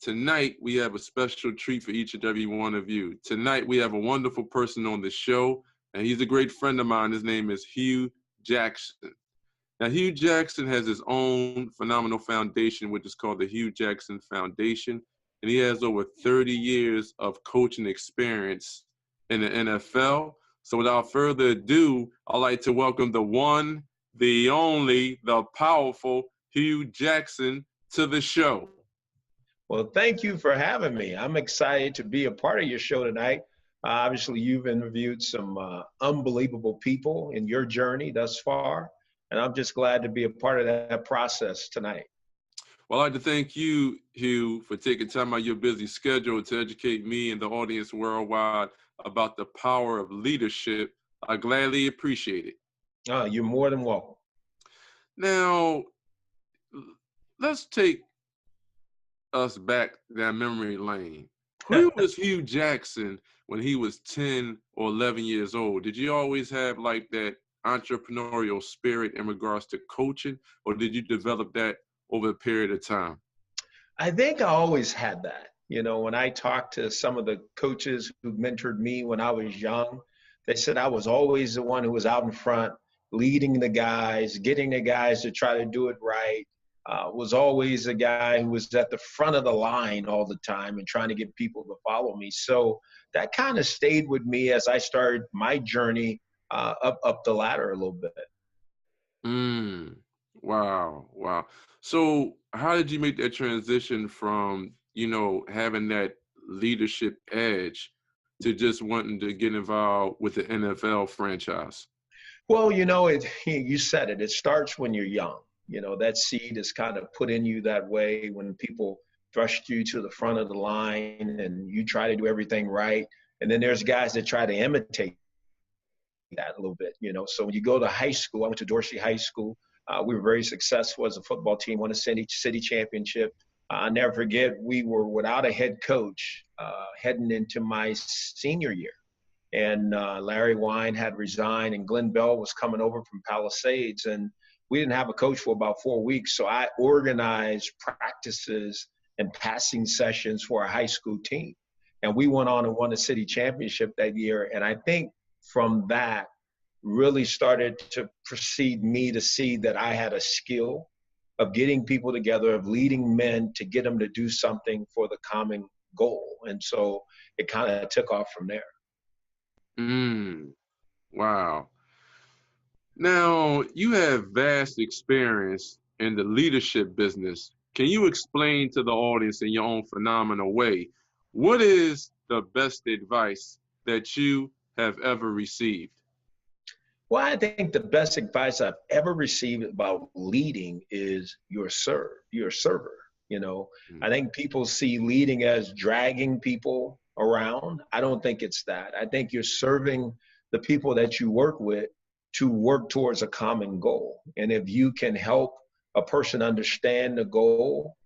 tonight we have a special treat for each and every one of you. Tonight we have a wonderful person on the show, and he's a great friend of mine. His name is Hue Jackson. Now, Hue Jackson has his own phenomenal foundation, which is called the Hue Jackson Foundation, and he has over 30 years of coaching experience in the NFL. So without further ado, I'd like to welcome the one, the only, the powerful Hue Jackson to the show. Well, thank you for having me. I'm excited to be a part of your show tonight. Obviously, you've interviewed some unbelievable people in your journey thus far, and I'm just glad to be a part of that process tonight. Well, I'd like to thank you, Hugh, for taking time out of your busy schedule to educate me and the audience worldwide about the power of leadership. I gladly appreciate it. You're more than welcome. Now, let's take us back down memory lane. Who was Hue Jackson when he was 10 or 11 years old? Did you always have like that entrepreneurial spirit in regards to coaching, or did you develop that over a period of time? I think I always had that. You know, when I talked to some of the coaches who mentored me when I was young, they said I was always the one who was out in front, leading the guys, getting the guys to try to do it right. Was always a guy who was at the front of the line all the time and trying to get people to follow me. So that kind of stayed with me as I started my journey up the ladder a little bit. Wow. So how did you make that transition from, having that leadership edge to just wanting to get involved with the NFL franchise? Well, you said it. It starts when you're young. You know, that seed is kind of put in you that way when people thrust you to the front of the line and you try to do everything right. And then there's guys that try to imitate that a little bit, So when you go to high school, I went to Dorsey High School. We were very successful as a football team, won a city championship. I'll never forget, we were without a head coach heading into my senior year. And Larry Wine had resigned and Glenn Bell was coming over from Palisades. And we didn't have a coach for about 4 weeks. So I organized practices and passing sessions for our high school team. And we went on and won a city championship that year. And I think from that really started to precede me to see that I had a skill of getting people together, of leading men to get them to do something for the common goal. And so it kind of took off from there. Wow. Now, you have vast experience in the leadership business. Can you explain to the audience in your own phenomenal way, what is the best advice that you have ever received? Well, I think the best advice I've ever received about leading is you're a server. I think people see leading as dragging people around. I don't think it's that. I think you're serving the people that you work with to work towards a common goal. And if you can help a person understand the goal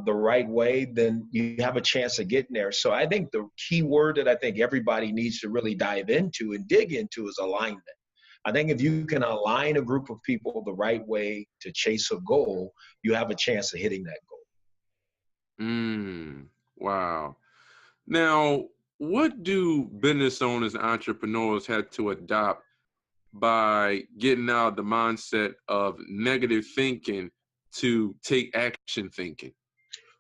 the right way, then you have a chance of getting there. So I think the key word that I think everybody needs to really dive into and dig into is alignment. I think if you can align a group of people the right way to chase a goal, you have a chance of hitting that goal. Wow. Now, what do business owners and entrepreneurs have to adopt by getting out of the mindset of negative thinking to take action thinking?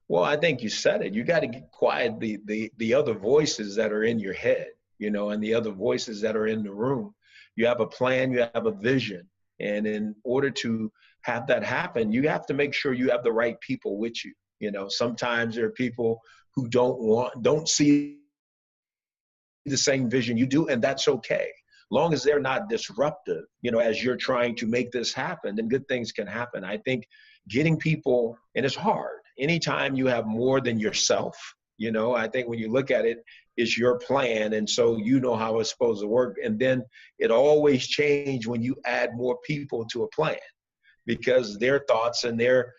Well, I think you said it. You got to get quiet the other voices that are in your head, and the other voices that are in the room. You have a plan, you have a vision. And in order to have that happen, you have to make sure you have the right people with you. Sometimes there are people who don't see the same vision you do, and that's okay. Long as they're not disruptive, as you're trying to make this happen, then good things can happen. I think getting people, and it's hard, anytime you have more than yourself, I think when you look at it, it's your plan. And so how it's supposed to work. And then it always changes when you add more people to a plan, because their thoughts and their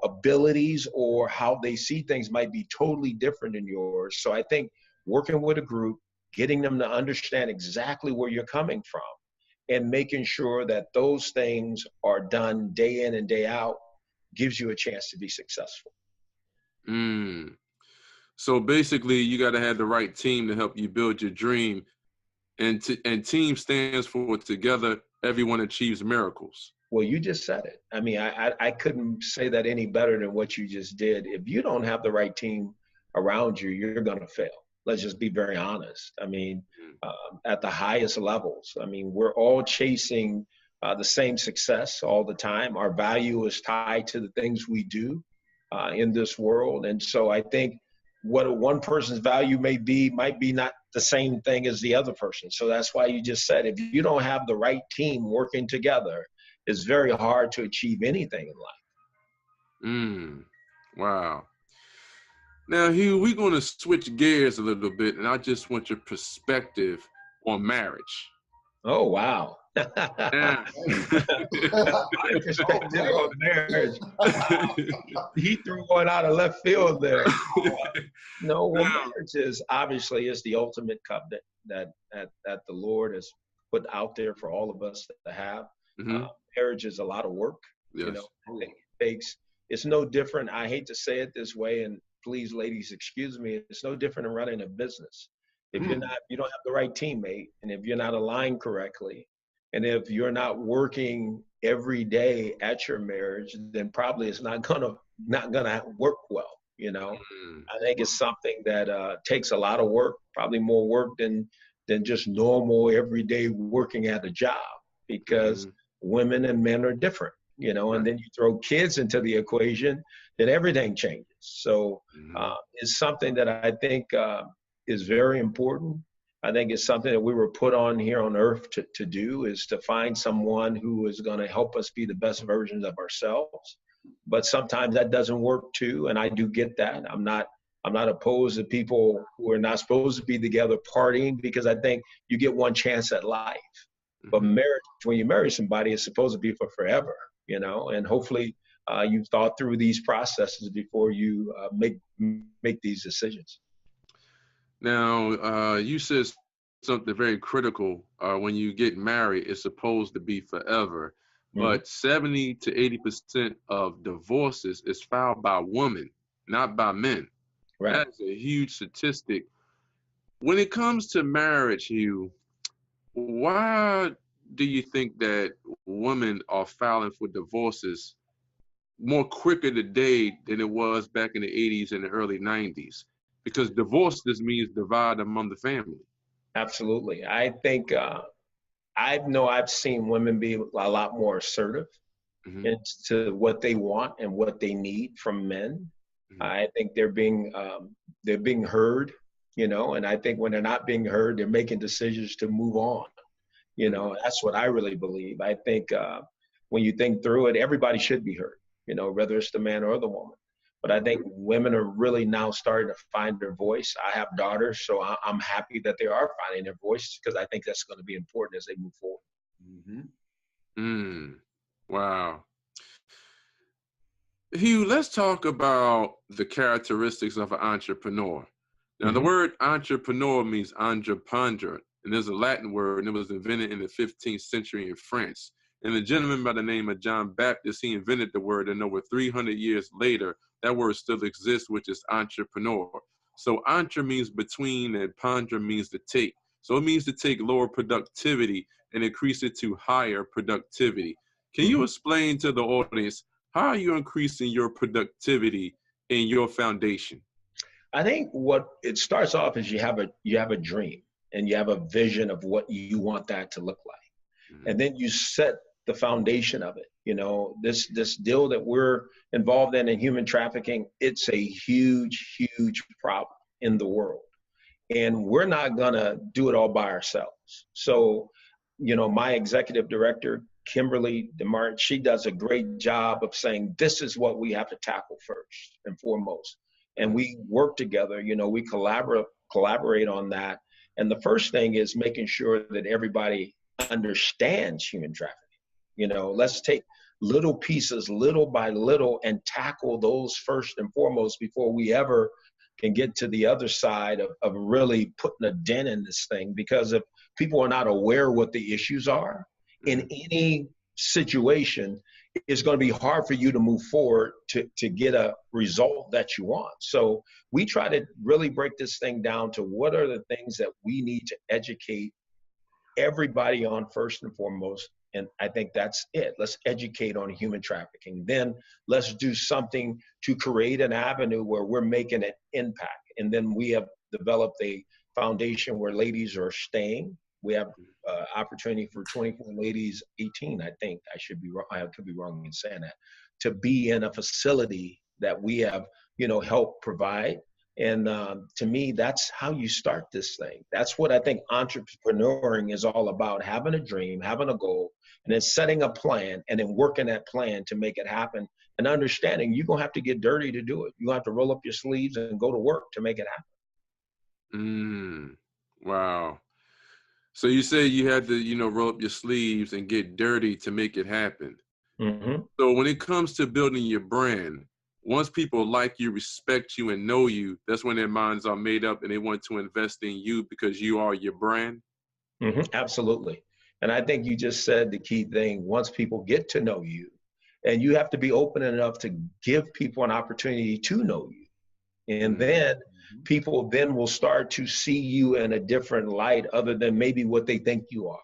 abilities or how they see things might be totally different than yours. So I think working with a group, getting them to understand exactly where you're coming from and making sure that those things are done day in and day out gives you a chance to be successful. Mm. So basically, you got to have the right team to help you build your dream. And team stands for together, everyone achieves miracles. Well, you just said it. I mean, I couldn't say that any better than what you just did. If you don't have the right team around you, you're going to fail. Let's just be very honest. I mean, at the highest levels, I mean, we're all chasing the same success all the time. Our value is tied to the things we do in this world. And so I think what one person's value might be not the same thing as the other person. So that's why you just said, if you don't have the right team working together, it's very hard to achieve anything in life. Wow. Now, Hugh, we're going to switch gears a little bit, and I just want your perspective on marriage. Oh, wow. Yeah. My perspective on marriage. He threw one out of left field there. No, well, marriage is obviously is the ultimate covenant that the Lord has put out there for all of us to have. Marriage is a lot of work. Yes. You know, I think it's no different. I hate to say it this way, and please, ladies, excuse me. It's no different than running a business. If you don't have the right teammate, and if you're not aligned correctly, and if you're not working every day at your marriage, then probably it's not gonna work well. You know, I think it's something that takes a lot of work, probably more work than just normal everyday working at a job, because women and men are different. You know, and then you throw kids into the equation, then everything changes. So it's something that I think is very important. I think it's something that we were put on here on earth to do, is to find someone who is going to help us be the best versions of ourselves. But sometimes that doesn't work too, and I do get that. I'm not opposed to people who are not supposed to be together partying, because I think you get one chance at life. But marriage, when you marry somebody, is supposed to be for forever, you know, and hopefully you've thought through these processes before you make these decisions. Now, you said something very critical. When you get married, it's supposed to be forever. But 70 to 80% of divorces is filed by women, not by men. Right. That's a huge statistic. When it comes to marriage, Hugh, why do you think that women are filing for divorces more quicker today than it was back in the 80s and the early 90s? Because divorce just means divide among the family. Absolutely. I think I've seen women be a lot more assertive into what they want and what they need from men. I think they're being heard, you know, and I think when they're not being heard, they're making decisions to move on. You know, that's what I really believe. I think when you think through it, everybody should be heard, you know, whether it's the man or the woman. But I think women are really now starting to find their voice. I have daughters, so I'm happy that they are finding their voice, because I think that's going to be important as they move forward. Wow. Hugh, let's talk about the characteristics of an entrepreneur. Now, the word entrepreneur means entreprendre, and there's a Latin word, and it was invented in the 15th century in France. And a gentleman by the name of John Baptist, he invented the word, and over 300 years later, that word still exists, which is entrepreneur. So entre means between, and pondre means to take. So it means to take lower productivity and increase it to higher productivity. Can you explain to the audience, how are you increasing your productivity in your foundation? I think what it starts off is you have a dream, and you have a vision of what you want that to look like. And then you set the foundation of it. You know, this deal that we're involved in human trafficking, it's a huge, huge problem in the world. And we're not gonna do it all by ourselves. So, you know, my executive director, Kimberly DeMart, she does a great job of saying, this is what we have to tackle first and foremost. And we work together, you know, we collaborate on that. And the first thing is making sure that everybody understands human trafficking. You know, let's take little pieces, little by little, and tackle those first and foremost before we ever can get to the other side of really putting a dent in this thing. Because if people are not aware what the issues are in any situation, it's going to be hard for you to move forward to get a result that you want. So we try to really break this thing down to what are the things that we need to educate everybody on first and foremost. And I think that's it. Let's educate on human trafficking. Then let's do something to create an avenue where we're making an impact. And then we have developed a foundation where ladies are staying. We have opportunity for 24 ladies, 18, I think. I could be wrong in saying that, to be in a facility that we have, helped provide. And to me, that's how you start this thing. That's what I think entrepreneuring is all about: having a dream, having a goal, and then setting a plan, and then working that plan to make it happen. And understanding you're gonna have to get dirty to do it. You have to roll up your sleeves and go to work to make it happen. Wow. So you say you had to, roll up your sleeves and get dirty to make it happen. Mm-hmm. So when it comes to building your brand, once people like you, respect you, and know you, that's when their minds are made up and they want to invest in you because you are your brand? Mm-hmm. Absolutely. And I think you just said the key thing. Once people get to know you, and you have to be open enough to give people an opportunity to know you. And then people then will start to see you in a different light other than maybe what they think you are.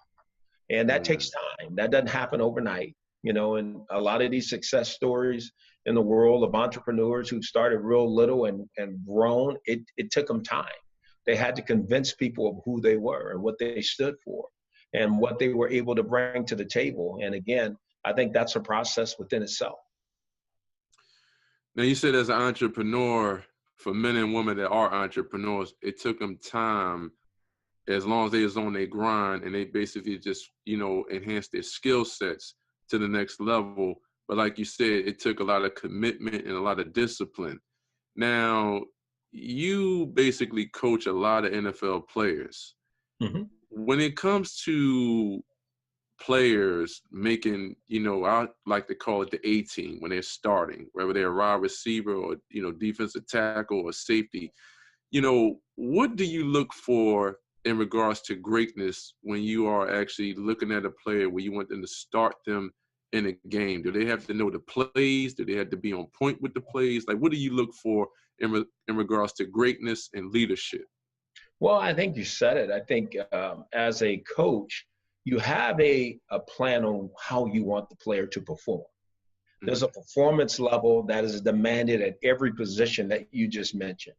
And that takes time. That doesn't happen overnight. And a lot of these success stories in the world of entrepreneurs who started real little and grown, it took them time. They had to convince people of who they were and what they stood for and what they were able to bring to the table. And again, I think that's a process within itself. Now, you said as an entrepreneur, for men and women that are entrepreneurs, it took them time as long as they was on their grind and they basically just, enhanced their skill sets to the next level. But like you said, it took a lot of commitment and a lot of discipline. Now, you basically coach a lot of NFL players. Mm-hmm. When it comes to players making, I like to call it the A team when they're starting, whether they're a wide receiver or, defensive tackle or safety, what do you look for in regards to greatness when you are actually looking at a player where you want them to start them in a game? Do they have to know the plays? Do they have to be on point with the plays? Like, what do you look for in regards to greatness and leadership? Well, I think you said it. I think as a coach, you have a plan on how you want the player to perform. There's a performance level that is demanded at every position that you just mentioned.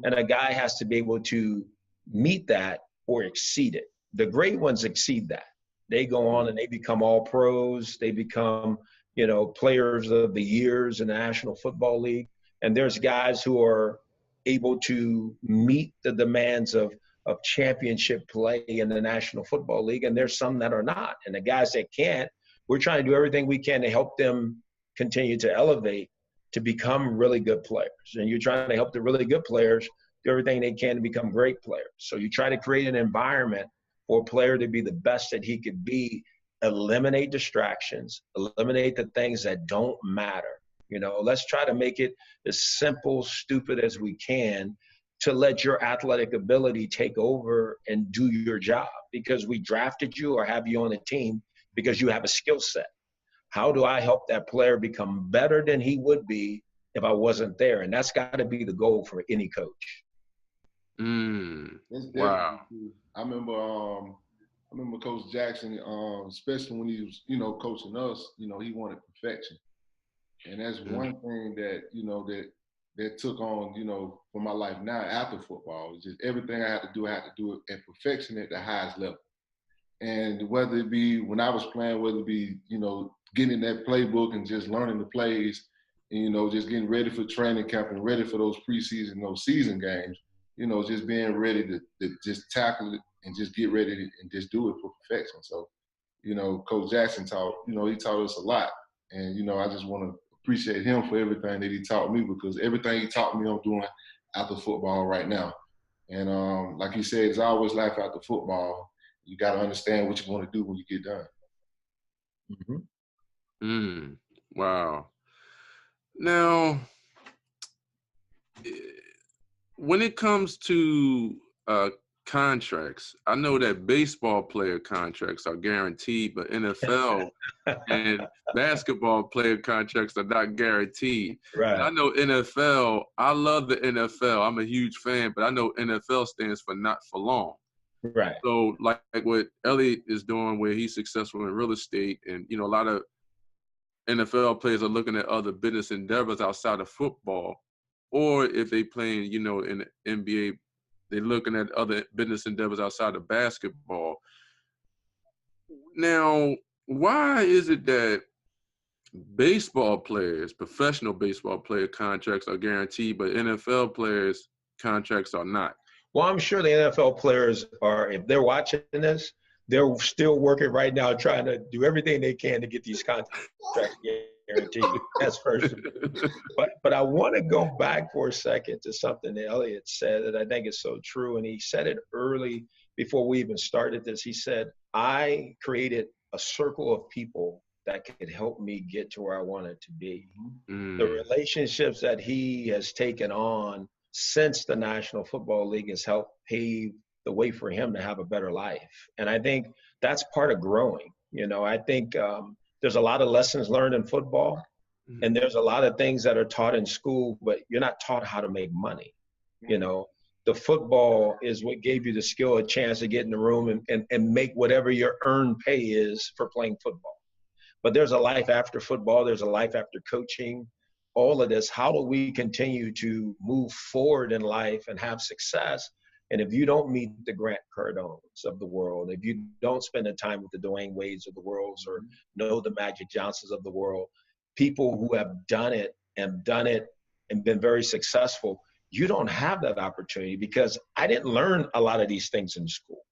And a guy has to be able to meet that or exceed it. The great ones exceed that. They go on and they become all pros. They become, players of the years in the National Football League. And there's guys who are able to meet the demands of championship play in the National Football League. And there's some that are not. And the guys that can't, we're trying to do everything we can to help them continue to elevate to become really good players. And you're trying to help the really good players do everything they can to become great players. So you try to create an environment for a player to be the best that he could be, eliminate distractions, eliminate the things that don't matter. Let's try to make it as simple, stupid as we can to let your athletic ability take over and do your job, because we drafted you or have you on the team because you have a skill set. How do I help that player become better than he would be if I wasn't there? And that's got to be the goal for any coach. Wow. I remember Coach Jackson, especially when he was, coaching us, he wanted perfection. And that's one thing that, that took on, for my life now after football. It's just everything I had to do it at perfection at the highest level. And whether it be when I was playing, whether it be, getting in that playbook and just learning the plays, and, just getting ready for training camp and ready for those preseason, those season games, just being ready to just tackle it and just get ready and just do it for perfection. So, Coach Jackson he taught us a lot. And, I just want to appreciate him for everything that he taught me, because everything he taught me I'm doing after football right now. And like you said, it's always life after football. You got to understand what you want to do when you get done. Wow. Now, when it comes to contracts. I know that baseball player contracts are guaranteed, but NFL and basketball player contracts are not guaranteed. Right. And I know NFL, I love the NFL. I'm a huge fan, but I know NFL stands for not for long. Right. So like what Elliot is doing where he's successful in real estate, and, you know, a lot of NFL players are looking at other business endeavors outside of football, or if they playing, you know, in the NBA, they're looking at other business endeavors outside of basketball. Now, why is it that baseball players, professional baseball player contracts are guaranteed, but NFL players contracts are not? Well, I'm sure the NFL players are, if they're watching this, they're still working right now trying to do everything they can to get these contracts guaranteed. That's first. But I want to go back for a second to something that Elliot said that I think is so true. And he said it early before we even started this. He said, I created a circle of people that could help me get to where I wanted to be. The relationships that he has taken on since the National Football League has helped pave the way for him to have a better life. And I think that's part of growing. You know, I think there's a lot of lessons learned in football, and there's a lot of things that are taught in school, but you're not taught how to make money. You know, the football is what gave you the skill, a chance to get in the room and make whatever your earned pay is for playing football. But there's a life after football. There's a life after coaching. All of this, how do we continue to move forward in life and have success? And if you don't meet the Grant Cardones of the world, if you don't spend the time with the Dwayne Wades of the world, or know the Magic Johnsons of the world, people who have done it and been very successful, you don't have that opportunity, because I didn't learn a lot of these things in school.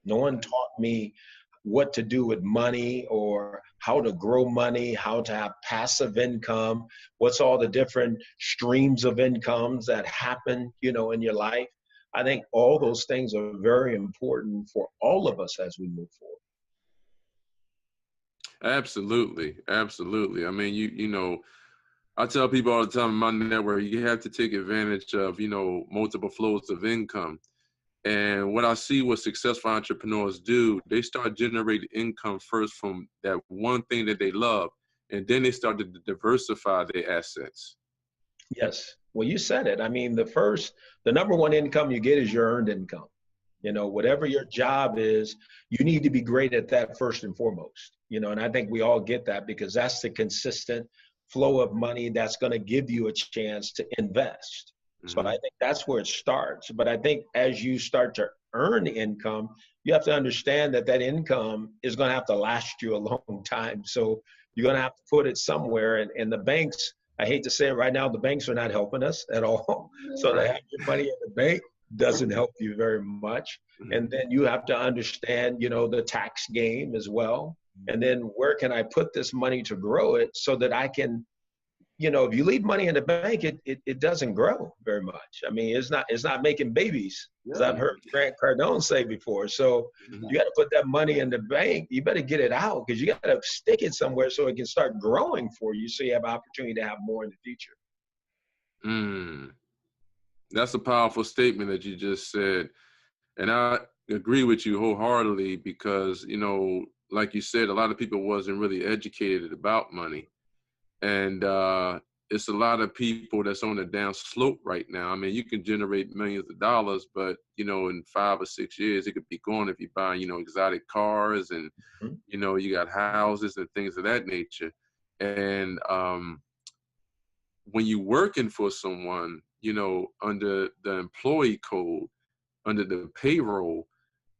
No one taught me what to do with money, or how to grow money, how to have passive income, what's all the different streams of incomes that happen, you know, in your life. I think all those things are very important for all of us as we move forward. Absolutely. Absolutely. I mean, you know, I tell people all the time in my network, you have to take advantage of, you know, multiple flows of income. And what I see what successful entrepreneurs do, they start generating income first from that one thing that they love, and then they start to diversify their assets. Yes. Well, you said it. I mean, the number one income you get is your earned income. You know, whatever your job is, you need to be great at that first and foremost. You know, and I think we all get that, because that's the consistent flow of money that's going to give you a chance to invest. So I think that's where it starts. But I think as you start to earn income, you have to understand that that income is going to have to last you a long time. So you're going to have to put it somewhere. And the banks, I hate to say it right now, the banks are not helping us at all. So to have your money in the bank doesn't help you very much. And then you have to understand, you know, the tax game as well. And then where can I put this money to grow it so that I can, you know, if you leave money in the bank, it doesn't grow very much. I mean, it's not making babies, as I've heard Grant Cardone say before. So you got to put that money in the bank. You better get it out, because you got to stick it somewhere so it can start growing for you, so you have opportunity to have more in the future. That's a powerful statement that you just said. And I agree with you wholeheartedly, because, you know, like you said, a lot of people wasn't really educated about money. And it's a lot of people that's on the down slope right now. I mean, you can generate millions of dollars, but, you know, in 5 or 6 years, it could be gone if you buy, you know, exotic cars, and, you know, you got houses and things of that nature. And when you're working for someone, you know, under the employee code, under the payroll,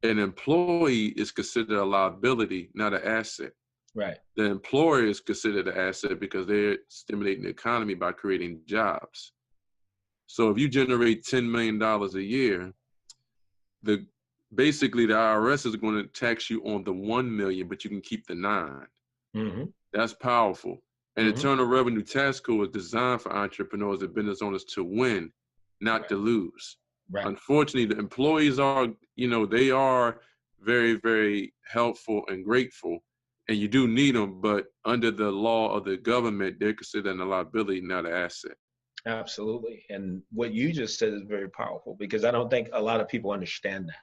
an employee is considered a liability, not an asset. Right. The employer is considered an asset because they're stimulating the economy by creating jobs. So if you generate $10 million a year, basically the IRS is going to tax you on the 1 million, but you can keep the 9. That's powerful. And the Internal Revenue Tax Code is designed for entrepreneurs and business owners to win, not to lose. Right. Unfortunately, the employees are, you know, they are very, very helpful and grateful, and you do need them, but under the law of the government, they're considered a liability, not an asset. Absolutely. And what you just said is very powerful, because I don't think a lot of people understand that.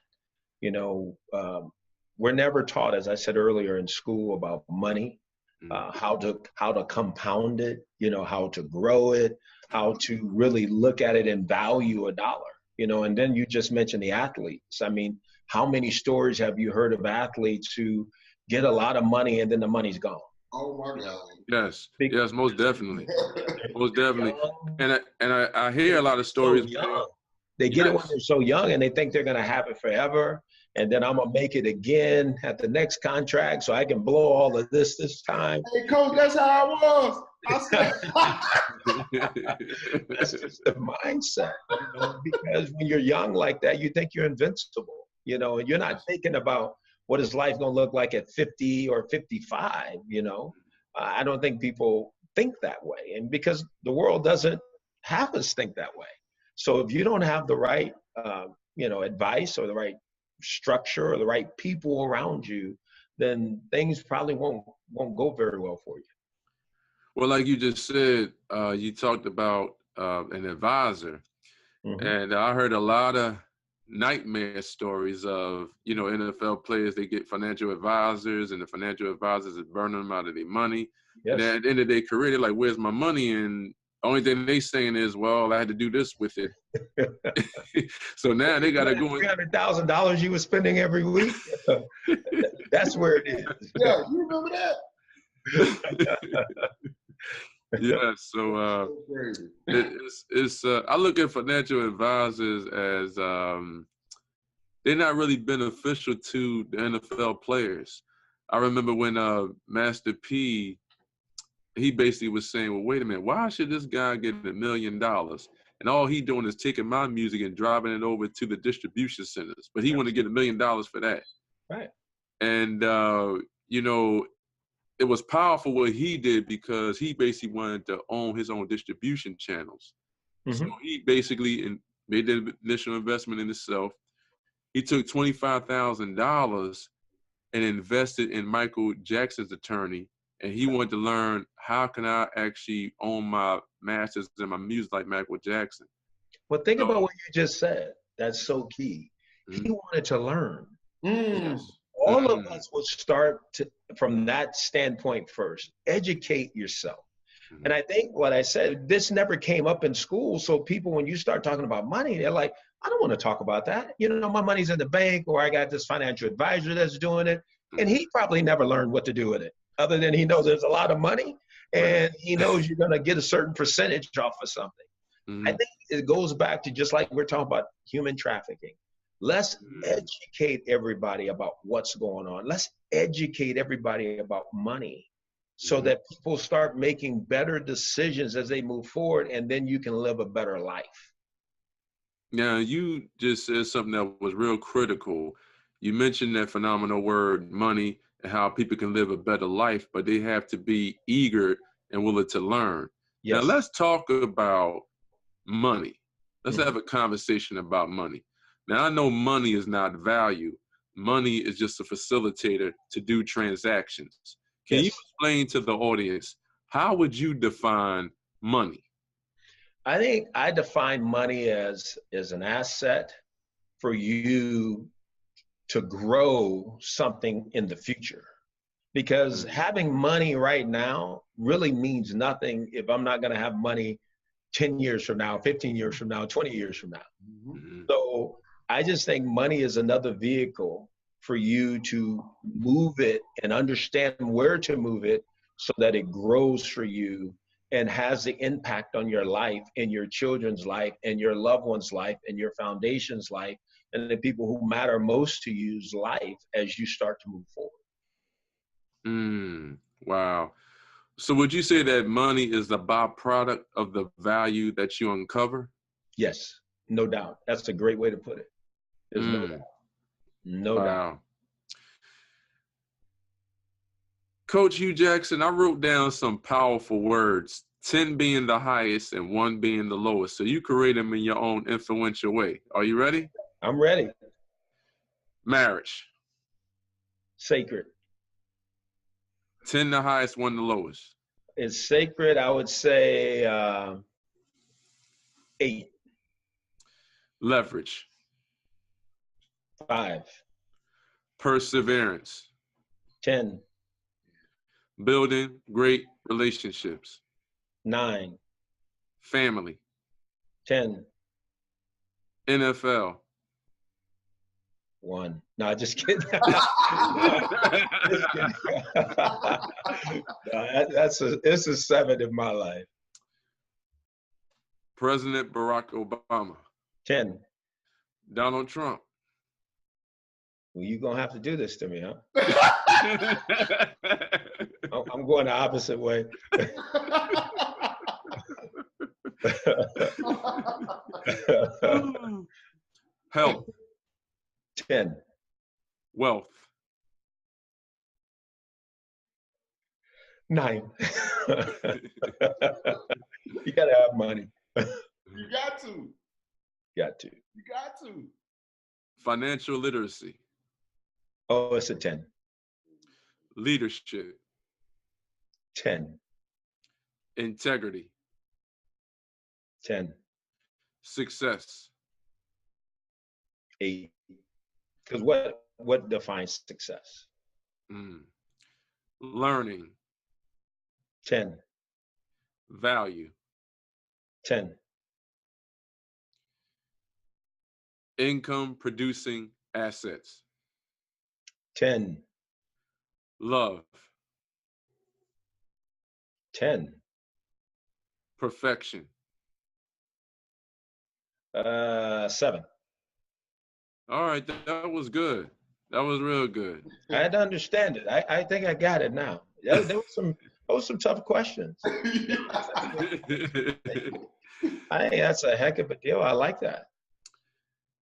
You know, we're never taught, as I said earlier, in school about money, how to compound it, you know, how to grow it, how to really look at it and value a dollar, you know. And then you just mentioned the athletes. I mean, how many stories have you heard of athletes who get a lot of money and then the money's gone? Oh my God. Yes, yes, most definitely, most definitely. And I hear a lot of stories. So young. They get it when they're so young, and they think they're going to have it forever. And then I'm going to make it again at the next contract so I can blow all of this time. Hey, Coach, that's how I was. That's just the mindset, you know, because when you're young like that, you think you're invincible, you know, and you're not thinking about what is life going to look like at 50 or 55, you know. I don't think people think that way. And because the world doesn't have us think that way. So if you don't have the right, you know, advice or the right structure or the right people around you, then things probably won't go very well for you. Well, like you just said, you talked about an advisor, and I heard a lot of nightmare stories of, you know, NFL players. They get financial advisors, and the financial advisors is burning them out of their money. Yes. And then at the end of their career, they're like, "Where's my money?" And only thing they saying is, "Well, I had to do this with it." So now they got to go. $300,000 you were spending every week. That's where it is. Yeah, you remember that? Yeah. So it's I look at financial advisors as they're not really beneficial to the NFL players. I remember when Master P, he basically was saying, well, wait a minute, why should this guy get $1 million? And all he doing is taking my music and driving it over to the distribution centers. But he want to get $1 million for that. Right. And, you know, it was powerful what he did because he basically wanted to own his own distribution channels. So he basically made the initial investment in himself. He took $25,000 and invested in Michael Jackson's attorney. And he wanted to learn, how can I actually own my masters and my music like Michael Jackson? Well, think about what you just said. That's so key. He wanted to learn. Yes. All of us will start from that standpoint first. Educate yourself. And I think what I said, this never came up in school. So people, when you start talking about money, they're like, I don't want to talk about that. You know, my money's in the bank, or I got this financial advisor that's doing it. And he probably never learned what to do with it, other than he knows there's a lot of money and he knows you're going to get a certain percentage off of something. I think it goes back to just like we're talking about human trafficking. Let's educate everybody about what's going on. Let's educate everybody about money so that people start making better decisions as they move forward, and then you can live a better life. Now, you just said something that was real critical. You mentioned that phenomenal word, money, and how people can live a better life, but they have to be eager and willing to learn. Yes. Now, let's talk about money. Let's have a conversation about money. Now, I know money is not value. Money is just a facilitator to do transactions. Can you explain to the audience, how would you define money? I think I define money as an asset for you to grow something in the future. Because having money right now really means nothing if I'm not going to have money 10 years from now, 15 years from now, 20 years from now. So I just think money is another vehicle for you to move it and understand where to move it so that it grows for you and has the impact on your life and your children's life and your loved one's life and your foundation's life and the people who matter most to you's life as you start to move forward. Wow. So would you say that money is the byproduct of the value that you uncover? Yes, no doubt. That's a great way to put it. There's no doubt. No doubt. Coach Hue Jackson, I wrote down some powerful words, 10 being the highest and 1 being the lowest. So you can rate them in your own influential way. Are you ready? I'm ready. Marriage. Sacred. 10 the highest, 1 the lowest. It's sacred, I would say 8. Leverage. 5. Perseverance. 10, Building great relationships. 9, Family. 10, NFL. 1. No, just kidding. Just kidding. No, it's a 7 in my life. President Barack Obama. 10. Donald Trump. Well, you're going to have to do this to me, huh? I'm going the opposite way. Health. 10. Wealth. 9. You got to have money. You got to. Got to. You got to. Financial literacy. Oh, it's a 10. Leadership. 10. Integrity. 10. Success. 8. Because what defines success? Learning. 10. Value. 10. Income producing assets. 10. Love. 10. Perfection. 7. All right, that was good. That was real good. I had to understand it. I think I got it now. There was some tough questions. I think that's a heck of a deal. I like that.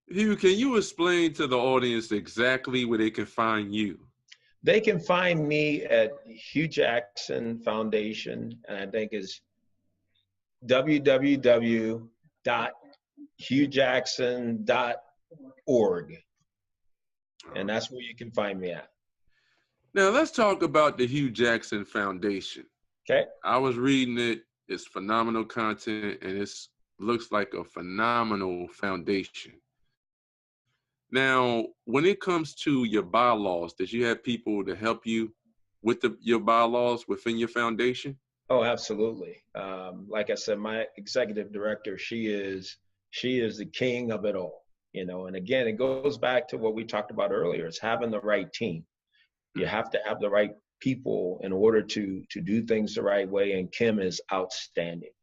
Hugh, can you explain to the audience exactly where they can find you? They can find me at Hue Jackson Foundation, and I think it's www.huejackson.org. And that's where you can find me at. Now, let's talk about the Hue Jackson Foundation. Okay. I was reading it. It's phenomenal content, and it looks like a phenomenal foundation. Now, when it comes to your bylaws, did you have people to help you with your bylaws within your foundation? Oh, absolutely. Like I said, my executive director, she is the king of it all, and again, it goes back to what we talked about earlier. It's having the right team. You have to have the right people in order to do things the right way. And Kim is outstanding.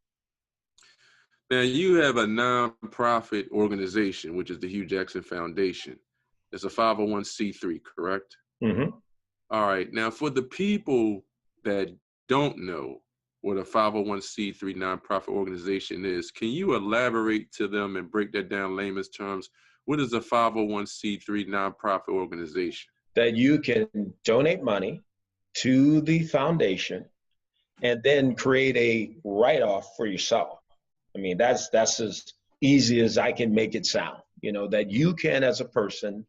Now, you have a nonprofit organization, which is the Hue Jackson Foundation. It's a 501c3, correct? Mm-hmm. All right. Now, for the people that don't know what a 501c3 nonprofit organization is, can you elaborate to them and break that down in layman's terms? What is a 501c3 nonprofit organization? That you can donate money to the foundation and then create a write-off for yourself. I mean, that's as easy as I can make it sound, that you can, as a person,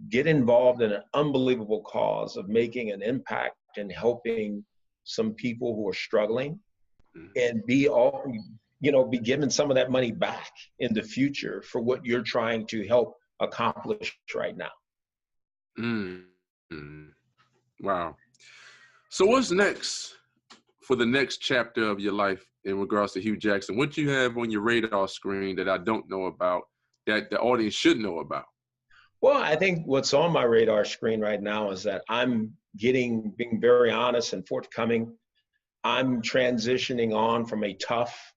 get involved in an unbelievable cause of making an impact and helping some people who are struggling, and be given some of that money back in the future for what you're trying to help accomplish right now. Wow. So what's next for the next chapter of your life in regards to Hue Jackson? What do you have on your radar screen that I don't know about, that the audience should know about? Well, I think what's on my radar screen right now is that I'm being very honest and forthcoming. I'm transitioning on from a tough,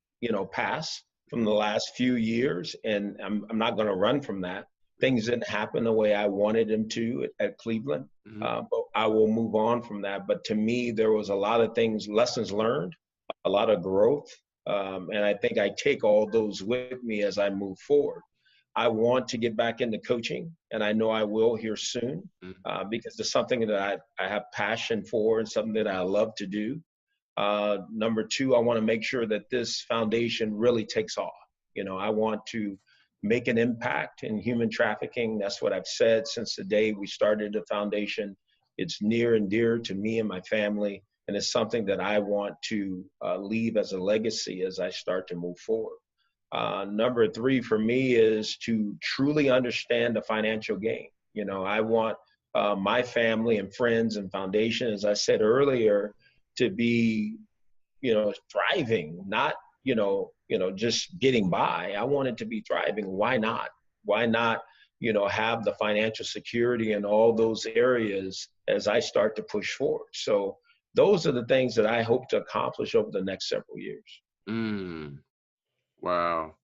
past from the last few years, and I'm not going to run from that. Things didn't happen the way I wanted them to at Cleveland, but I will move on from that. But to me, there was a lot of things, lessons learned, a lot of growth, and I think I take all those with me as I move forward. I want to get back into coaching, and I know I will here soon, because it's something that I have passion for and something that I love to do. Number 2, I want to make sure that this foundation really takes off. I want to make an impact in human trafficking. That's what I've said since the day we started the foundation. It's near and dear to me and my family, and it's something that I want to leave as a legacy as I start to move forward. Number 3 for me is to truly understand the financial game. I want my family and friends and foundation, as I said earlier, to be, thriving, not, just getting by. I wanted to be thriving. Why not? Why not, have the financial security in all those areas as I start to push forward? So those are the things that I hope to accomplish over the next several years. Wow.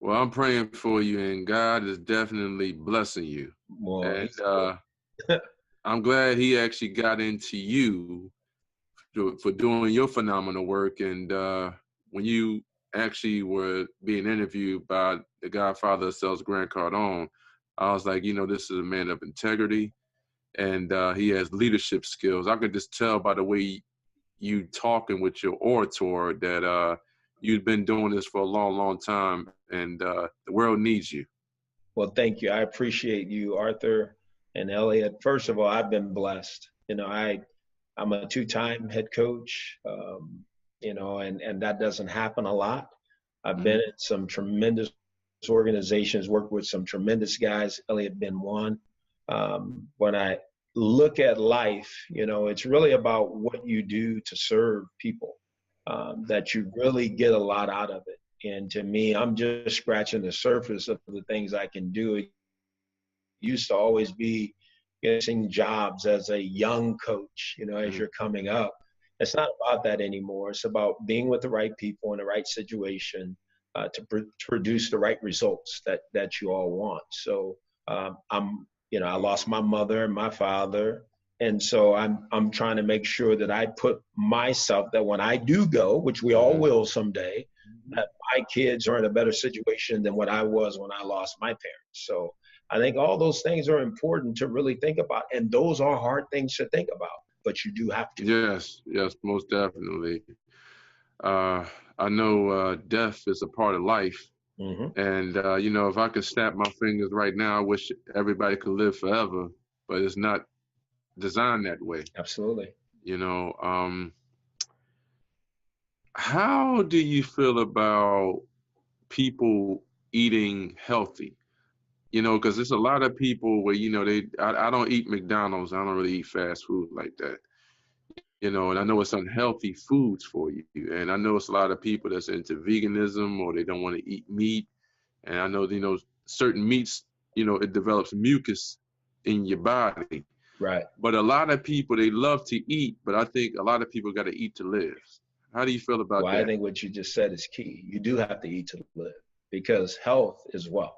Well, I'm praying for you, and God is definitely blessing you. Well, and I'm glad he actually got into you for doing your phenomenal work. And when you actually were being interviewed by the Godfather of Sales, Grant Cardone, I was like, this is a man of integrity, and he has leadership skills. I could just tell by the way you talking with your orator that you've been doing this for a long, long time, and the world needs you. Well, thank you. I appreciate you, Arthur and Elliot. First of all, I've been blessed. I'm a two-time head coach, and that doesn't happen a lot. I've been at some tremendous organizations, worked with some tremendous guys, Elliot being one. When I look at life, it's really about what you do to serve people, that you really get a lot out of it. And to me, I'm just scratching the surface of the things I can do. It used to always be getting jobs as a young coach, as you're coming up. It's not about that anymore. It's about being with the right people in the right situation to produce the right results that you all want. So I lost my mother and my father. And so I'm trying to make sure that I put myself, that when I do go, which we all will someday, that my kids are in a better situation than what I was when I lost my parents. So I think all those things are important to really think about. And those are hard things to think about, but you do have to. Yes, most definitely. I know death is a part of life. And, if I could snap my fingers right now, I wish everybody could live forever, but it's not designed that way. Absolutely. How do you feel about people eating healthy? Because there's a lot of people where, I don't eat McDonald's. I don't really eat fast food like that. And I know it's unhealthy foods for you. And I know it's a lot of people that's into veganism, or they don't want to eat meat. And I know, certain meats, it develops mucus in your body. Right. But a lot of people, they love to eat, but I think a lot of people got to eat to live. How do you feel about that? I think what you just said is key. You do have to eat to live, because health is wealth.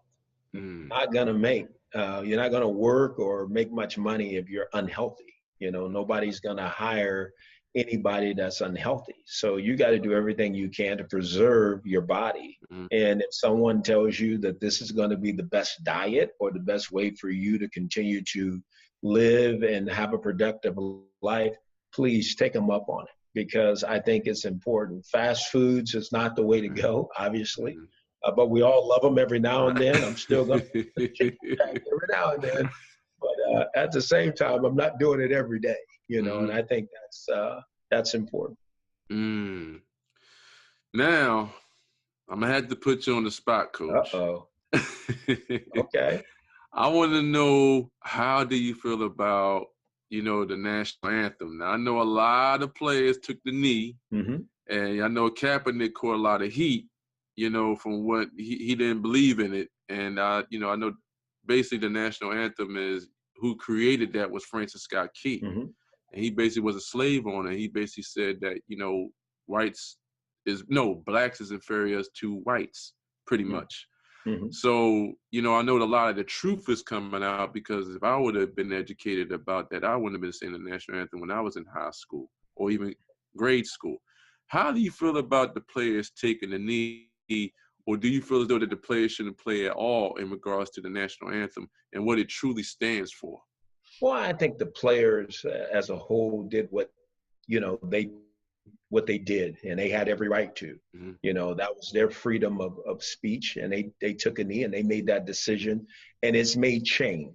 You're not going to work or make much money if you're unhealthy. Nobody's going to hire anybody that's unhealthy. So you got to do everything you can to preserve your body. And if someone tells you that this is going to be the best diet or the best way for you to continue to live and have a productive life, please take them up on it, because I think it's important. Fast foods is not the way to go, obviously. But we all love them every now and then. I'm still going to every now and then. But at the same time, I'm not doing it every day, and I think that's important. Now, I'm going to have to put you on the spot, Coach. Uh-oh. Okay. I want to know, how do you feel about, the national anthem? Now, I know a lot of players took the knee, and I know Kaepernick caught a lot of heat, from what he didn't believe in it. And, I know basically the national anthem is, who created that was Francis Scott Key. And he basically was a slave owner. He basically said that, blacks is inferior to whites, pretty much. So, I know a lot of the truth is coming out, because if I would have been educated about that, I wouldn't have been saying the national anthem when I was in high school or even grade school. How do you feel about the players taking the knee, or do you feel as though that the players shouldn't play at all in regards to the national anthem and what it truly stands for? Well, I think the players as a whole did what they did, and they had every right to. That was their freedom of speech, and they took a knee and they made that decision, and it's made change,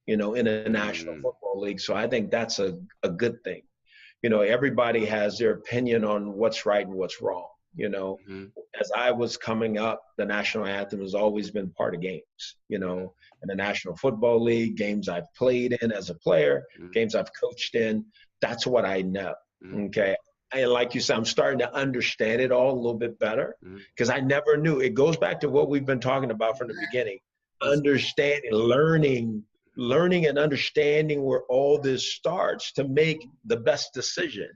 in the National Football League. So I think that's a good thing. Everybody has their opinion on what's right and what's wrong. As I was coming up, the national anthem has always been part of games, in the National Football League, games I've played in as a player, games I've coached in. That's what I know. Okay. And like you said, I'm starting to understand it all a little bit better because I never knew. It goes back to what we've been talking about from the beginning. Understanding, learning and understanding where all this starts to make the best decision,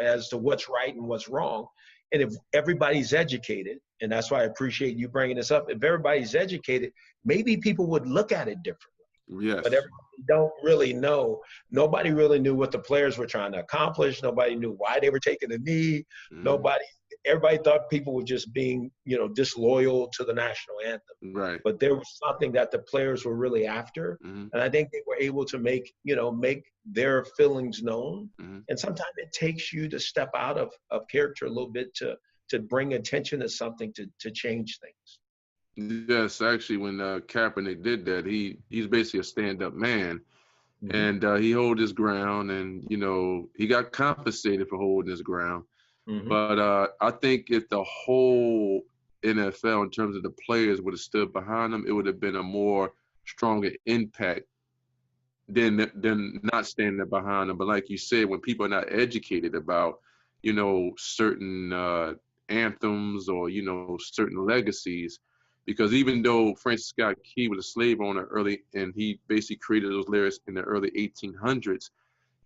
as to what's right and what's wrong. And if everybody's educated, and that's why I appreciate you bringing this up, if everybody's educated, maybe people would look at it differently. Yes. But everybody don't really know. Nobody really knew what the players were trying to accomplish. Nobody knew why they were taking a knee. Everybody thought people were just being, disloyal to the national anthem. Right. But there was something that the players were really after. And I think they were able to make their feelings known. And sometimes it takes you to step out of character a little bit to bring attention to something to change things. Yes, actually, when Kaepernick did that, he's basically a stand-up man, and he held his ground, and he got compensated for holding his ground. But I think if the whole NFL, in terms of the players, would have stood behind him, it would have been a more stronger impact than not standing behind him. But like you said, when people are not educated about certain anthems or certain legacies. Because even though Francis Scott Key was a slave owner early, and he basically created those lyrics in the early 1800s,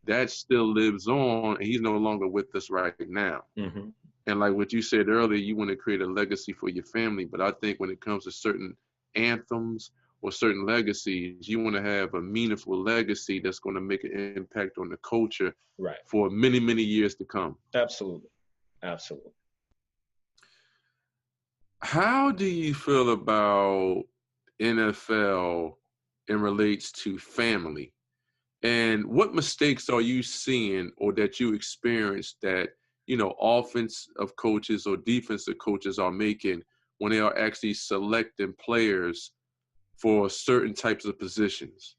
that still lives on, and he's no longer with us right now. And like what you said earlier, you want to create a legacy for your family. But I think when it comes to certain anthems or certain legacies, you want to have a meaningful legacy that's going to make an impact on the culture for many, many years to come. Absolutely. Absolutely. How do you feel about NFL in relates to family? And what mistakes are you seeing or that you experienced that, offensive coaches or defensive coaches are making when they are actually selecting players for certain types of positions?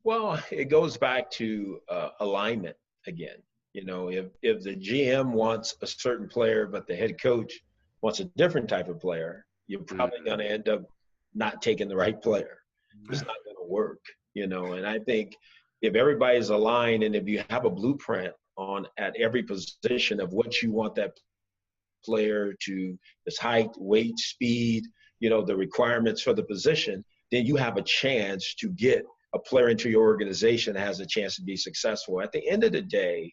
Well, it goes back to alignment again. If the GM wants a certain player, but the head coach wants a different type of player, you're probably going to end up not taking the right player. It's not going to work, And I think if everybody's aligned and if you have a blueprint at every position of what you want that player to, his height, weight, speed, the requirements for the position, then you have a chance to get a player into your organization that has a chance to be successful. At the end of the day,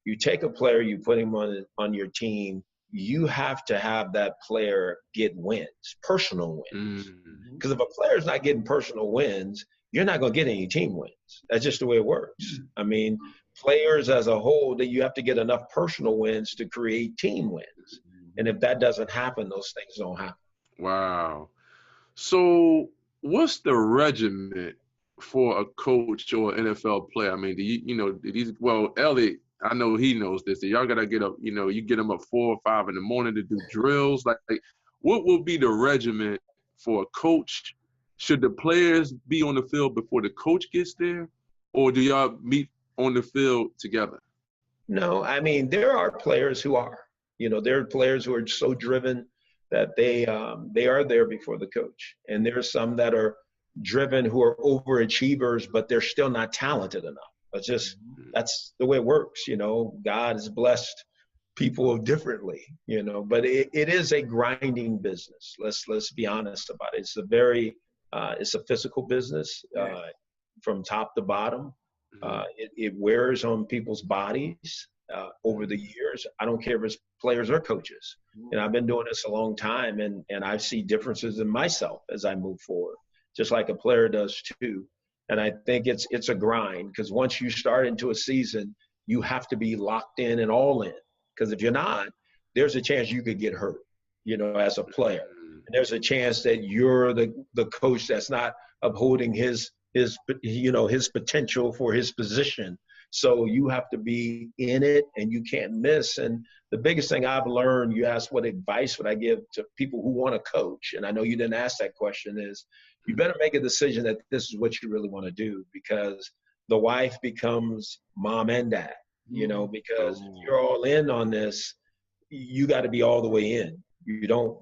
you take a player, you put him on your team, you have to have that player get wins, personal wins. Because if a player's not getting personal wins, you're not going to get any team wins. That's just the way it works. I mean, players as a whole, that you have to get enough personal wins to create team wins. And if that doesn't happen, those things don't happen. Wow. So what's the regiment for a coach or NFL player? I mean, Elliot, I know he knows this. Y'all got to get up, you get them up 4 or 5 in the morning to do drills. Like what will be the regiment for a coach? Should the players be on the field before the coach gets there? Or do y'all meet on the field together? No, I mean, there are players who are. There are players who are so driven that they are there before the coach. And there's some that are driven who are overachievers, but they're still not talented enough. That's the way it works. God has blessed people differently, but it is a grinding business. Let's be honest about it. It's a physical business from top to bottom. It wears on people's bodies over the years. I don't care if it's players or coaches. And I've been doing this a long time, and I see differences in myself as I move forward, just like a player does too. And I think it's a grind, because once you start into a season, you have to be locked in and all in. Because if you're not, there's a chance you could get hurt, as a player. And there's a chance that you're the coach that's not upholding his potential for his position. So you have to be in it and you can't miss. And the biggest thing I've learned, you asked what advice would I give to people who want to coach, and I know you didn't ask that question, is you better make a decision that this is what you really want to do, because the wife becomes mom and dad, because if you're all in on this, you got to be all the way in.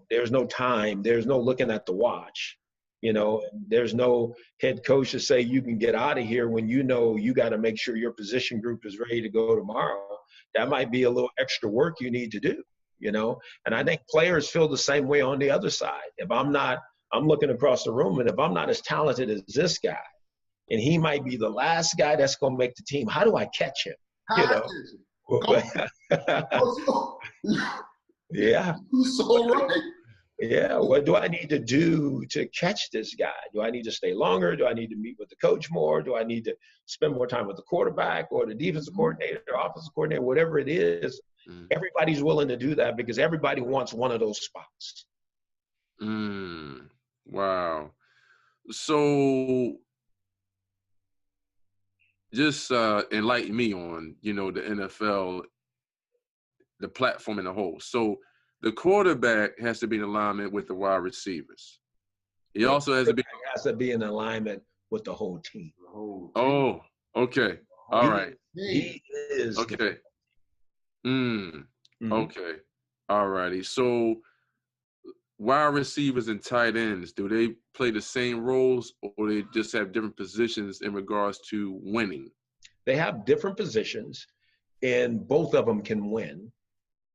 There's no time. There's no looking at the watch. There's no head coach to say you can get out of here when you got to make sure your position group is ready to go tomorrow. That might be a little extra work you need to do, And I think players feel the same way on the other side. I'm looking across the room, and if I'm not as talented as this guy, and he might be the last guy that's going to make the team, how do I catch him? Yeah. So right. Yeah, what do I need to do to catch this guy? Do I need to stay longer? Do I need to meet with the coach more? Do I need to spend more time with the quarterback or the defensive coordinator or offensive coordinator, whatever it is? Everybody's willing to do that because everybody wants one of those spots. Wow. So just enlighten me on, the NFL, the platform in a whole. So the quarterback has to be in alignment with the wide receivers. He also has to be in alignment with the whole team. Oh, okay. All right. He is. Okay. Okay. All righty. So wide receivers and tight ends, do they play the same roles, or they just have different positions in regards to winning? They have different positions, and both of them can win.